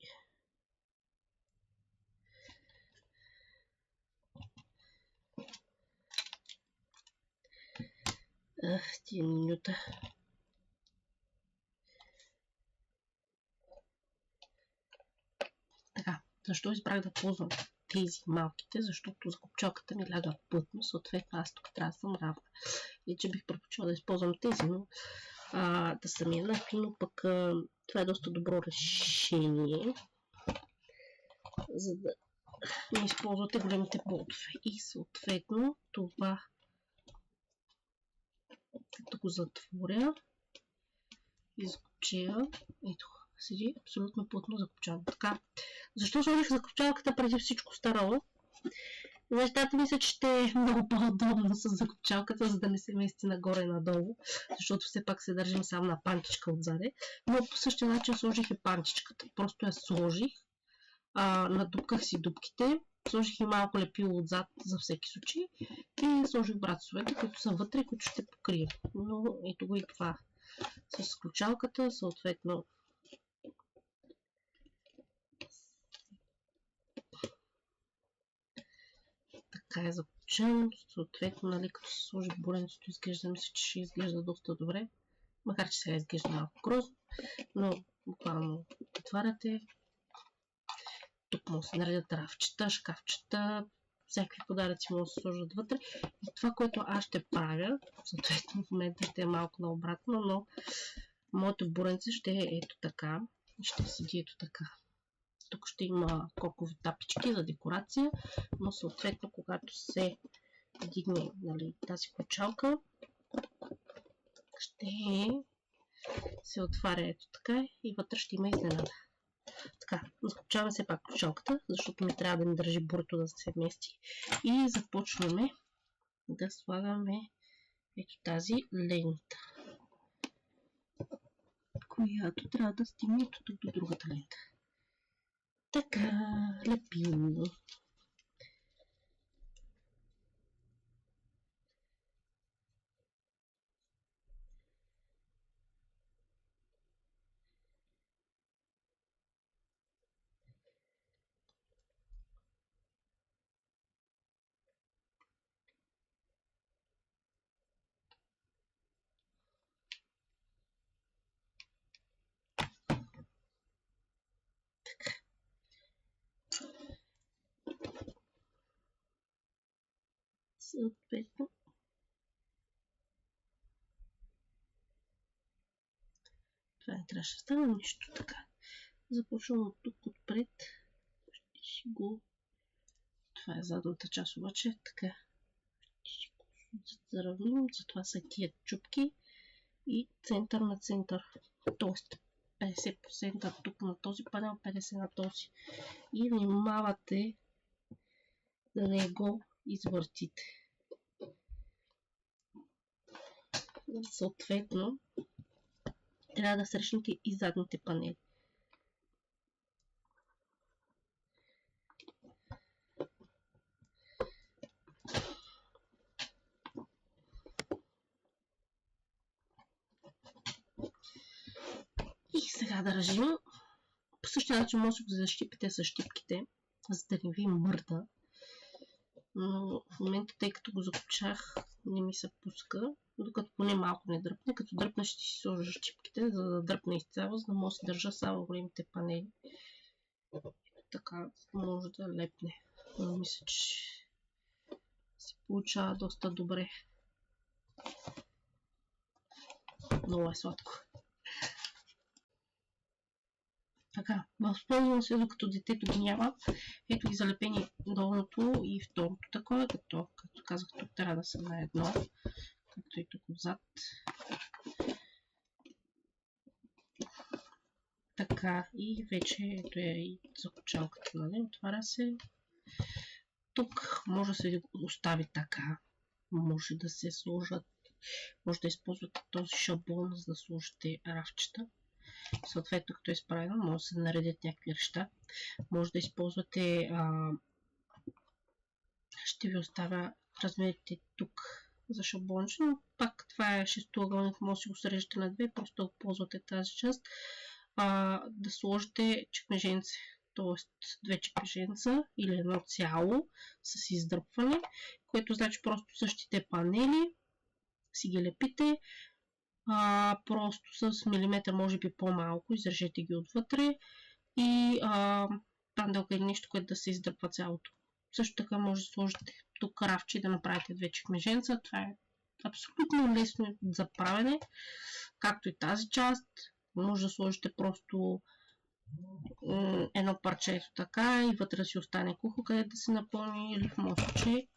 тия минута. Така, защо избрах да ползвам тези малките? Защото закопчалката ми ляга плътно, съответно аз тук трябва да съм равна. И че бих предпочела да използвам тези, но да са ми еднакви, но пък това е доста добро решение, за да не използвате големите болтове. И съответно това, като го затворя и закопчея, ето, седи абсолютно плътно закопчано. Така, защо сложих закопчалката преди всичко останало? Нещата мисля, че ще е много по-удобно с закопчалката, за да не се мести нагоре и надолу, защото все пак се държим само на пантичка отзаде. Но по същия начин сложих и пантичката. Просто я сложих, надупках си дупките, сложих и малко лепило отзад за всеки случай и сложих братцовете, които са вътре, които ще покрием. Но ето го и това с ключалката, съответно така е закопчено, съответно, нали, като се сложи буренцето, изглежда, мисля, че ще изглежда доста добре, макар че сега изглежда малко грозно, но буквално отваряте. Тук може да се наредят рафчета, шкафчета, всякакви подаръци може да се сложат вътре. И това, което аз ще правя, съответно в момента ще е малко наобратно, но моето буренце ще е ето така, ще седи ето така. Тук ще има кокови тапички за декорация, но съответно, когато се вдигне, нали, тази ключалка, ще се отваря ето така и вътре ще има изненада. Така, закопчаваме все пак ключалката, защото ми трябва да ми държи бурето да се вмести. И започваме да слагаме ето тази лента, която трябва да стигне тук до другата лента. Така, лепим. Съответно, това не трябваше да става нищо така. Започвам от тук отпред. си го. Това е задната част обаче. Така. Ще го заравним. Затова са тия чупки. И център на център. Тоест 50% тук на този панел, 50% на този. И внимавате да не го извъртите. Съответно, трябва да срещнете и задните панели. И сега да режим. По същия начин може да защипите с щипките, за да не ви мърда. Но в момента, тъй като го закопчах, не ми се пуска, докато поне малко не дръпне. Като дръпне, ще си сложа щипките, за да дръпне изцяло, за да може да се държа само големите панели. Така може да лепне. Но мисля, че се получава доста добре. Много е сладко. Така, възползвам се, докато детето ги няма. Ето ги залепени долното и второто такова, както казах, тук трябва да са на едно, както и тук отзад. Така, и вече ето е и закопчалката, нали? Отваря се. Тук може да се остави така, може да се сложат, може да използвате този шаблон, за да сложите рафчета. Съответно, като е изправено, може да се наредят някакви неща. Може да използвате, ще ви оставя размерите тук за шаблонче, но пак това е шестоъгълник, може да си го срежете на две, просто да ползвате тази част. Да сложите чекмеженце, т.е. две чекмеженца или едно цяло с издръпване, което значи просто същите панели си ги лепите, просто с милиметър, може би по-малко, изрежете ги отвътре и панделка е нещо, което да се издърпва цялото. Също така може да сложите тук рафче и да направите две чекмеженца. Това е абсолютно лесно за правене, както и тази част. Може да сложите просто едно парче ето така и вътре да си остане кухо, където да се напълни, или в моят случай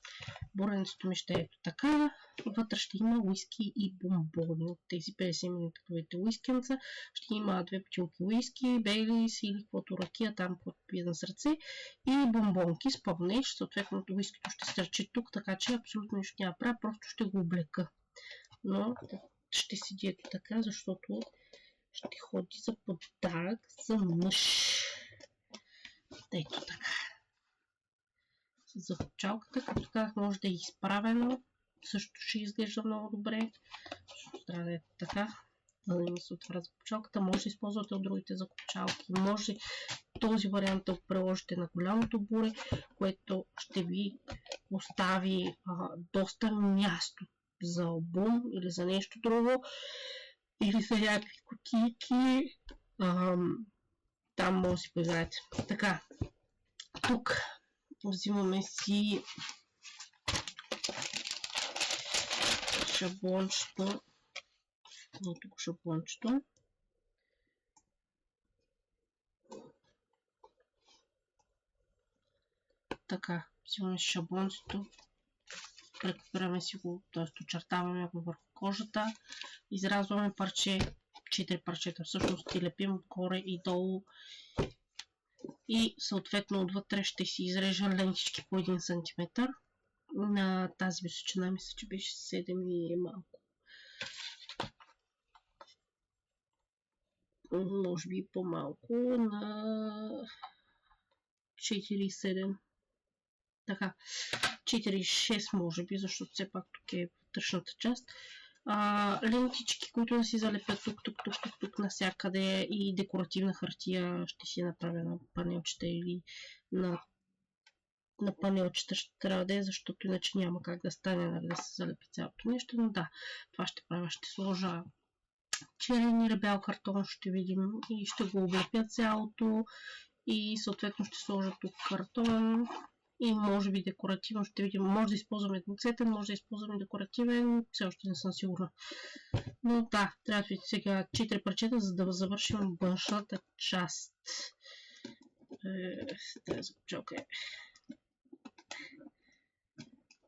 буренцето ми ще е ето така. Вътре ще има уиски и бомбони от тези 50 мл уискенца. Ще има две бутилки уиски, бейлис или каквото ракия, там каквото пие на сърце, и бомбонки с пълнеж. Съответно уискито ще се ръчи тук, така че абсолютно нищо няма правя, просто ще го облека. Но ще седи ето така, защото ще ходи за подарък за мъж. Ето така. С закопчалката, като казах, може да е изправено. Също ще изглежда много добре. Защото трябва да е така. За да не ми се отваря закопчалката. Може да използвате от другите закопчалки. Може този вариант да го приложите на голямото буре, което ще ви остави доста място за албум или за нещо друго. Или за някакви кутийки. Там може да си поиграете. Така, тук взимаме си шаблончето. И тук шаблончето. Така, взимаме шаблончето. Прекопираме си го, т.е. очертаваме го върху кожата. Изразваме парче, 4 парчета всъщност, и лепим отгоре и долу. И съответно отвътре ще си изрежа лентички по 1 см. На тази височина мисля, че беше 7 и малко. Може би по-малко, на 4,7. Така, 4,6 може би, защото все пак тук е вътрешната част. Лентички, които да си залепят тук навсякъде, и декоративна хартия ще си направя на панелчета или на панелчета ще трябва да е, защото иначе няма как да стане, нали, да се залепи цялото нещо. Но да, това ще правя. Ще сложа черен или бял картон, ще видим, и ще го облепя цялото, и съответно ще сложа тук картон. И може би декоративно ще видим. Може да използваме едноцветен, може да използваме декоративен. Все още не съм сигурна. Но да, трябва да видите сега 4 парчета, за да завършим външната част. Тази звучалка е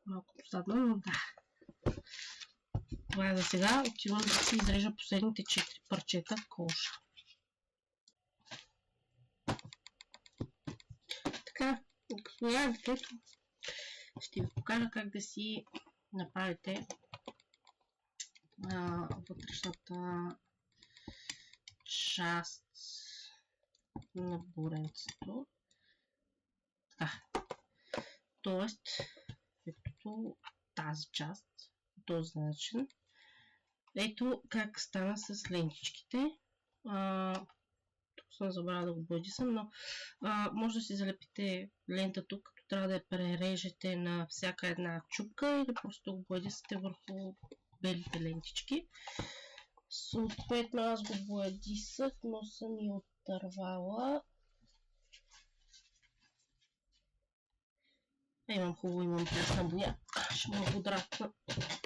малко досадна, но да. Това е за сега. Отивам да си изрежа последните 4 парчета кожа. Така, като я детето, ще ви покажа как да си направите вътрешната част на буренцето. Така. Тоест, ето тази част, по този начин. Ето как стана с лентичките. Тук съм забравила да го бъдисам, но може да си залепите лента тук, като трябва да я прережете на всяка една чупка или просто го бъдисате върху белите лентички. Съответно аз го боядисах, но съм и оттървала. Имам прясна боя. Ще му подратна.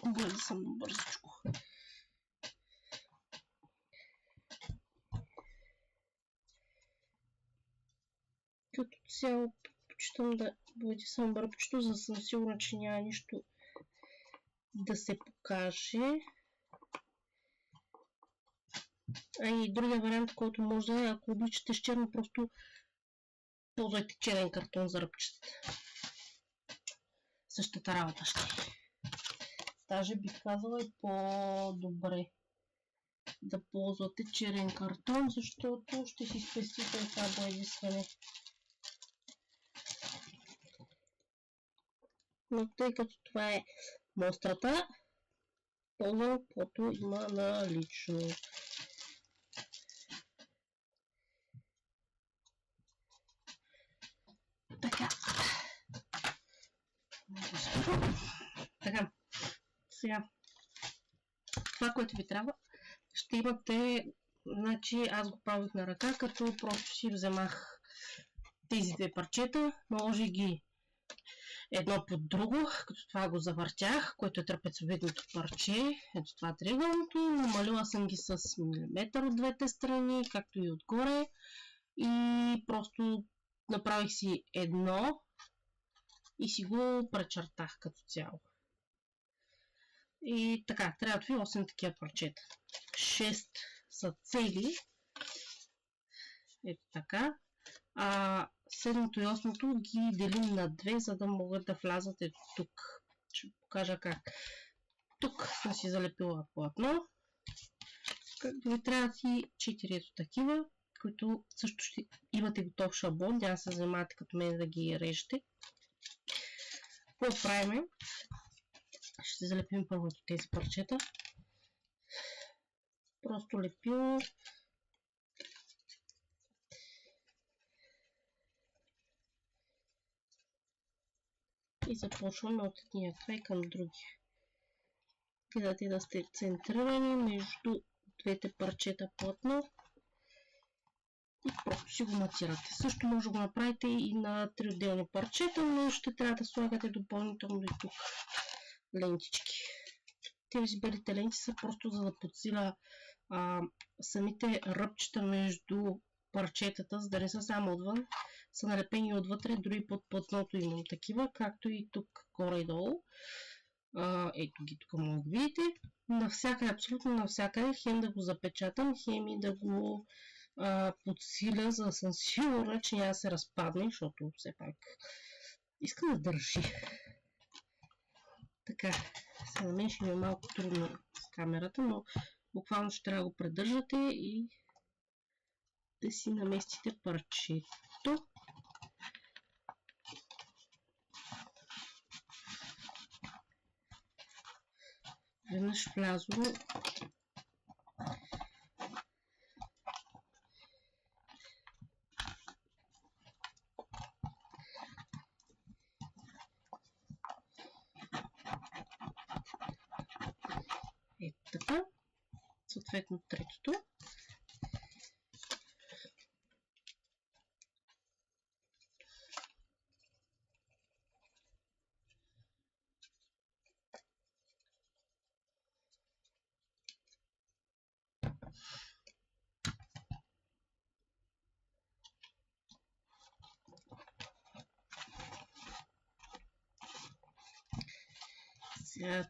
Боядисам бързичко. Като цяло предпочитам да боядисам бърбчето, за да съм сигурна, че няма нищо да се покаже. И другия вариант, който може да е, ако обичате с черно, просто ползвайте черен картон за ръбчета. Същата работа ще. Даже бих казала и по-добре да ползвате черен картон, защото ще си спестите това боядисване. Но тъй като това е мострата, ползвам каквото има налично. Така. Така. Сега. Това, което ви трябва, ще имате, значи аз го правих на ръка, като просто си вземах тези две парчета, наложих ги едно под друго, като това го завъртях, което е трапецовидното парче, ето това триъгълното, намалила съм ги с милиметър от двете страни, както и отгоре, и просто направих си едно и си го пречертах като цяло. И така, трябват ви 8 такива парчета. 6 са цели, ето така, а 7-то и 8-то ги делим на 2, за да могат да влязат ето тук. Ще покажа как. Тук съм си залепила платно. Както ви трябват и 4 ето такива, които също ще имате готов шаблон, няма да се занимавате като мен да ги режете. Какво правим? Ще залепим първо тези парчета. Просто лепило. И започваме от едния край към другия. Гледате да сте центрирани между двете парчета плътно. И просто си го матирате. Също може да го направите и на 3 отделни парчета, но ще трябва да слагате допълнително и тук лентички. Тези белите ленти са просто за да подсиля самите ръбчета между парчетата, за да не са само отвън, са налепени отвътре, дори под платното имам такива, както и тук горе и долу. Ето ги тук може да видите. Навсякъде, абсолютно навсякъде, хем да го запечатам, хем и да го подсиля, за да съм сигурна, че няма да се разпадне, защото все пак искам да държи. Така, сега на мен ще ми е малко трудно с камерата, но буквално ще трябва да го придържате и да си наместите парчето. Веднъж влязло. Ето така. Съответно третото.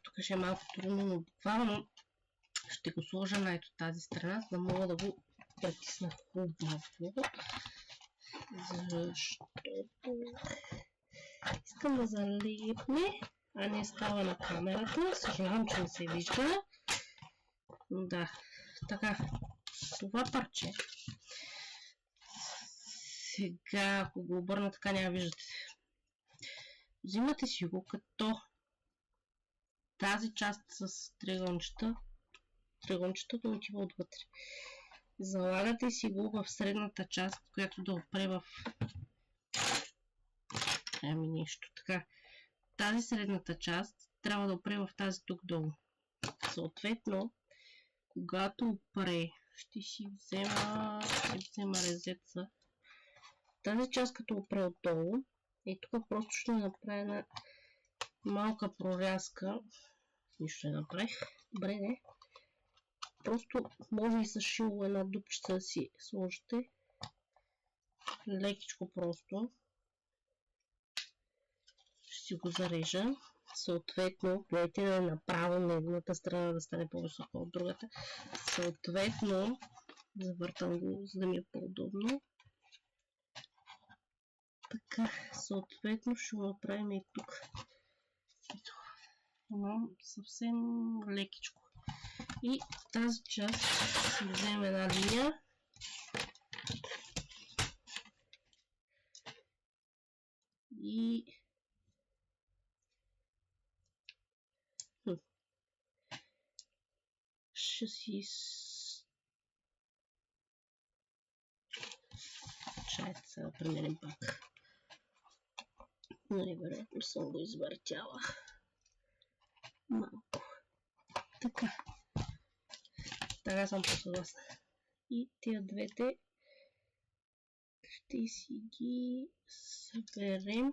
Тук ще е малко трудно, но буквално ще го сложа на ето тази страна, за да мога да го притисна хубаво. Защото искам да залепне, а не става на камерата. Съжалявам, че не се вижда. Да, така, това парче. Сега, ако го обърна така, няма виждате. Взимате си го като тази част с триъгълнчетата отива отвътре. Залагате си го в средната част, която да опре в нещо. Така, тази средната част трябва да опре в тази тук долу. Съответно, когато опре, ще си взема резеца. Тази част като опре отдолу, и тук просто ще направя една малка прорязка. Нищо не направих. Добре, не. Просто може и с шило една дупчица да си сложите. Лекичко просто. Ще си го зарежа. Съответно, гледайте да е направо на едната страна да стане по-висока от другата. Съответно, завъртам го, за да ми е по-удобно. Така, съответно ще го направим и тук. Но съвсем лекичко. И тази част ще вземем една линия. И ще си... Чайте сега да премерим пак. Невероятно съм го извъртяла. Малко. Така. Така съм по-съгласна. И тия двете ще си ги съберем.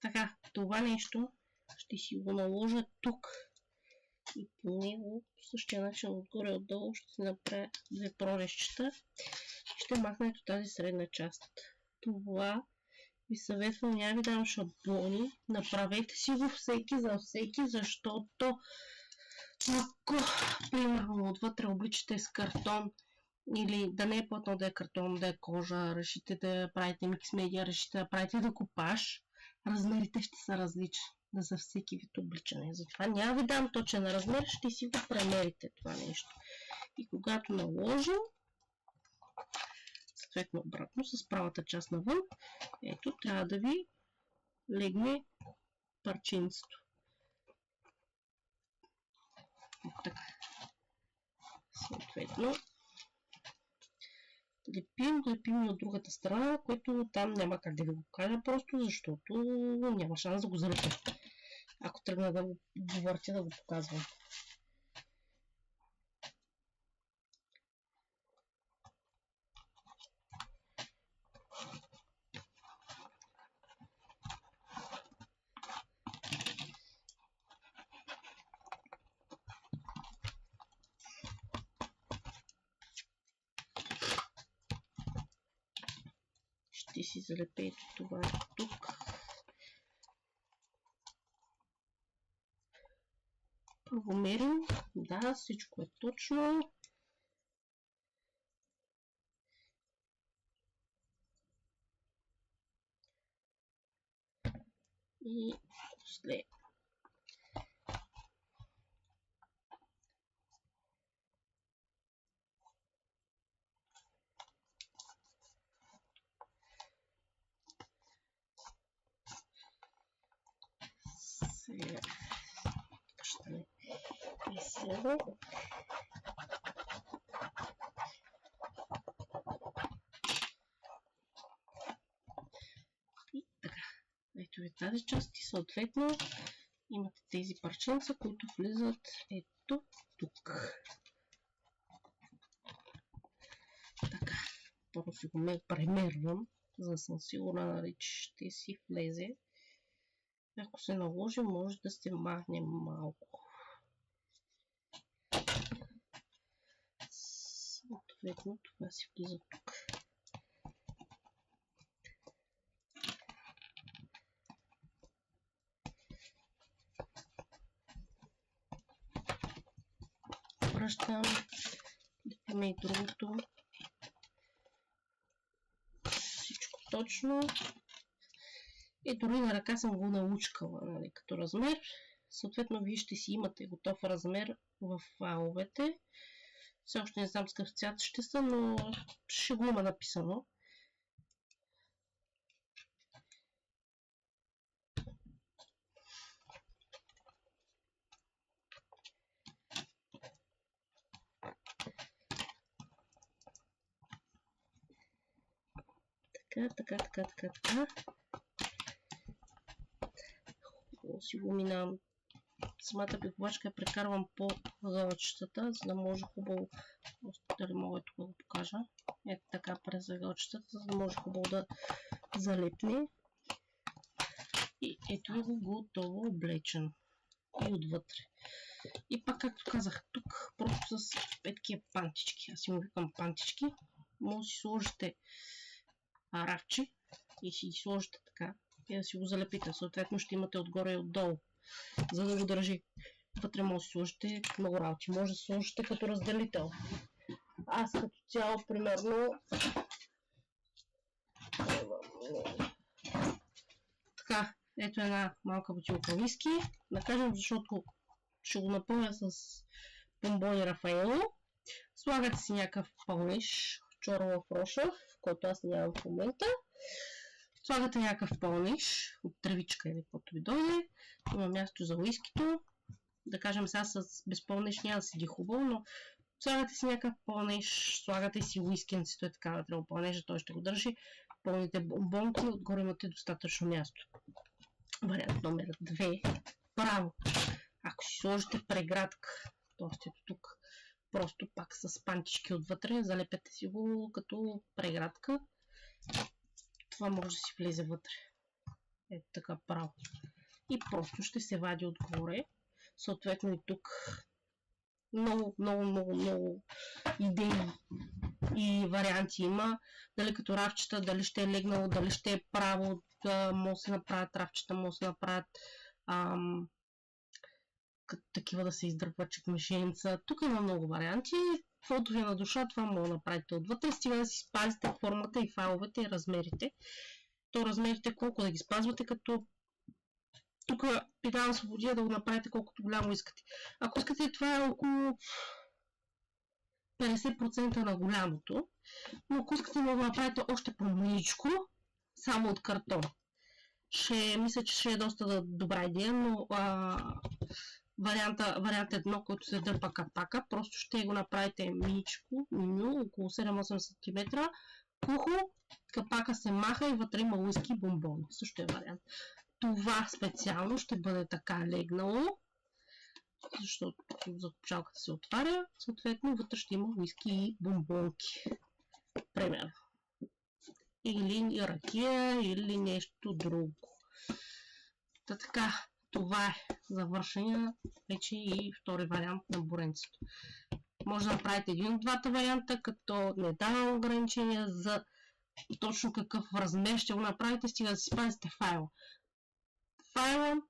Така, това нещо ще си го наложа тук. И по него, по същия начин отгоре-отдолу, ще си направя две прорезчета. Ще махна ето тази средна част. Това ви съветвам, няма ви давам шаблони. Направете си го всеки за всеки, защото ако, примерно, отвътре обличате с картон, или да не е платно, да е картон, да е кожа, решите да правите микс медиа, решите да правите декупаж, размерите ще са различни за всеки вид обличане. Затова няма ви дам точен размер, ще си го премерите това нещо. И когато наложим, съответно обратно, с правата част навън, ето, трябва да ви легне парченцето. Така. Съответно, лепим и от другата страна, което там няма как да ви го кажа, просто защото няма шанс да го залепя. Ако тръгна да го въртя, да го показвам. Ще си залепя ето това тук. Правомерим. Да, всичко е точно. И после сега ще не изсева. И така. Ето ви тази част и съответно имате тези парченца, които влизат ето тук. Така. Първо си го премервам, за да съм сигурна, че ще си влезе. Ако се наложи, може да се махне малко. Съответно, това си влиза тук. връщам. Лепиме и другото. Всичко точно. И дори на ръка съм го научкала, нали, като размер. Съответно, вие ще си имате готов размер в файловете. Все още не знам с какъв цвят ще са, но ще го има написано. Така. Хубаво си го минавам. Самата бикбачка я прекарвам по ъгълчетата, за да може хубаво, дали мога тук да го покажа. Ето така през ъгълчетата, за да може хубаво да залепне. И ето го готово облечен. И отвътре. И пак, както казах, тук просто с такива пантички. Аз си му викам пантички. Може да си сложите равче и си ги сложите така. И да си го залепите. Съответно ще имате отгоре и отдолу. За да го държи. Вътре може да си сложите много работи. Може да сложите като разделител. Аз като цяло, примерно... Така, ето една малка бутилка виски. Да кажем, защото ще го напълня с бомбони Рафаело. Слагате си някакъв пълниш, чорова фроша, който аз нямам в момента. Слагате някакъв пълниш от тревичка или каквото ви дойде. Има място за уискито. Да кажем сега с безпълниш няма да седи хубаво, но слагате си някакъв пълниш, слагате си уискенцето, е така да трябва пълнежа, той ще го държи. Пълните бомбонки, отгоре имате достатъчно място. Вариант номер 2. Право. Ако си сложите преградка, т.е. тук просто пак с пантички отвътре, залепете си го като преградка. Това може да си влезе вътре. Ето така право. И просто ще се вади отгоре. Съответно и тук много идеи и варианти има. Дали като равчета, дали ще е легнало, дали ще е право, да може да се направят равчета, може да се направят такива да се издърпва чекмешеница. Тук има много варианти. Каквото ви на душа, това може да направите отвътре. Стига да си спазите формата и файловете и размерите. То размерите колко да ги спазвате, като тук ви давам свободия да го направите колкото голямо искате. Ако искате, това е около 50% на голямото. Но ако искате да го направите още по-маличко, само от картон. Мисля, че ще е доста добра идея, но вариант едно, който се дърпа капака, просто ще го направите миничко, около 7-8 см. Кухо, капака се маха и вътре има уиски и бомбон. Също е вариант. Това специално ще бъде така легнало, защото закопчалката се отваря, съответно вътре ще има уиски и бомбонки. Примерно. Или ракия, или нещо друго. Така, това е завършения вече и втори вариант на буренцето. Може да направите един от двата варианта, като не давам ограничения за точно какъв размер ще го направите, стига да си спазите файла. Файла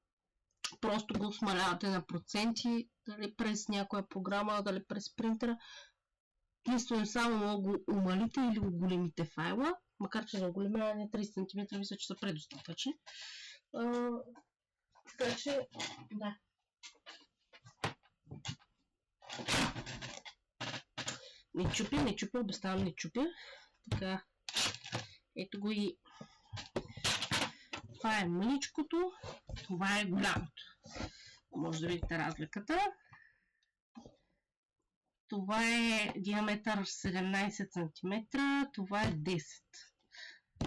просто го смалявате на проценти, дали през някоя програма, дали през принтера. Единствено само мога го умалите или оголемите файла, макар че за оголемяване 30 см мисля, че са предостатъчни. Така че, да. Не чупя, обещавам не чупя. Така, ето го и това е мъничкото, това е голямото. Може да видите разликата. Това е диаметър 17 см, това е 10.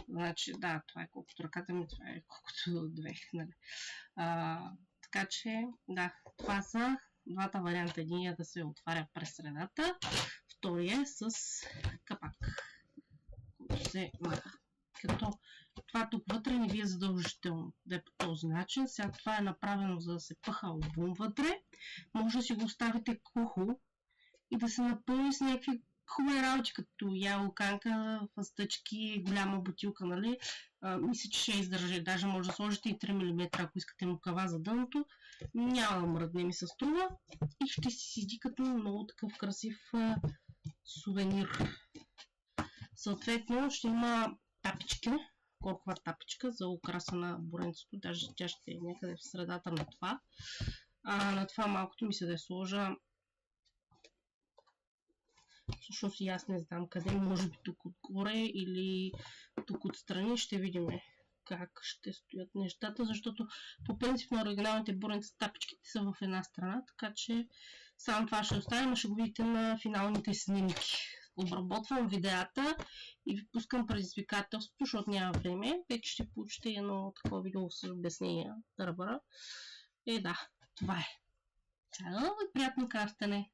Значи, да, това е колкото ръката ми, това е колкото две. Нали. Така че, да, това са двата варианта. Единият да се отваря през средата, втория е с капак, който се маха. Като това тук вътре не ви е задължително да е по този начин. Сега това е направено за да се пъха албум вътре. Може да си го оставите кухо и да се напълни с някакви хубави работи, като ябълканка, фъстъчки, голяма бутилка, нали? Мисля, че ще издържи. Даже може да сложите и 3 мм, ако искате мукава за дъното. Няма да мръдне, ми се струва. И ще си седи като много такъв красив сувенир. Съответно, ще има тапички, коркова тапичка за украса на буренцето. Даже тя ще е някъде в средата на това. На това малкото ми се да я сложа. Всъщност и аз не знам къде, може би тук отгоре или тук отстрани. Ще видим как ще стоят нещата, защото по принцип на оригиналните буренци тапичките са в една страна, така че само това ще оставим, ще го видите на финалните снимки. Обработвам видеята и ви пускам предизвикателството, защото няма време. Вече ще получите едно такова видео с обяснения да разбера. Да, това е. Чао и приятно кастане!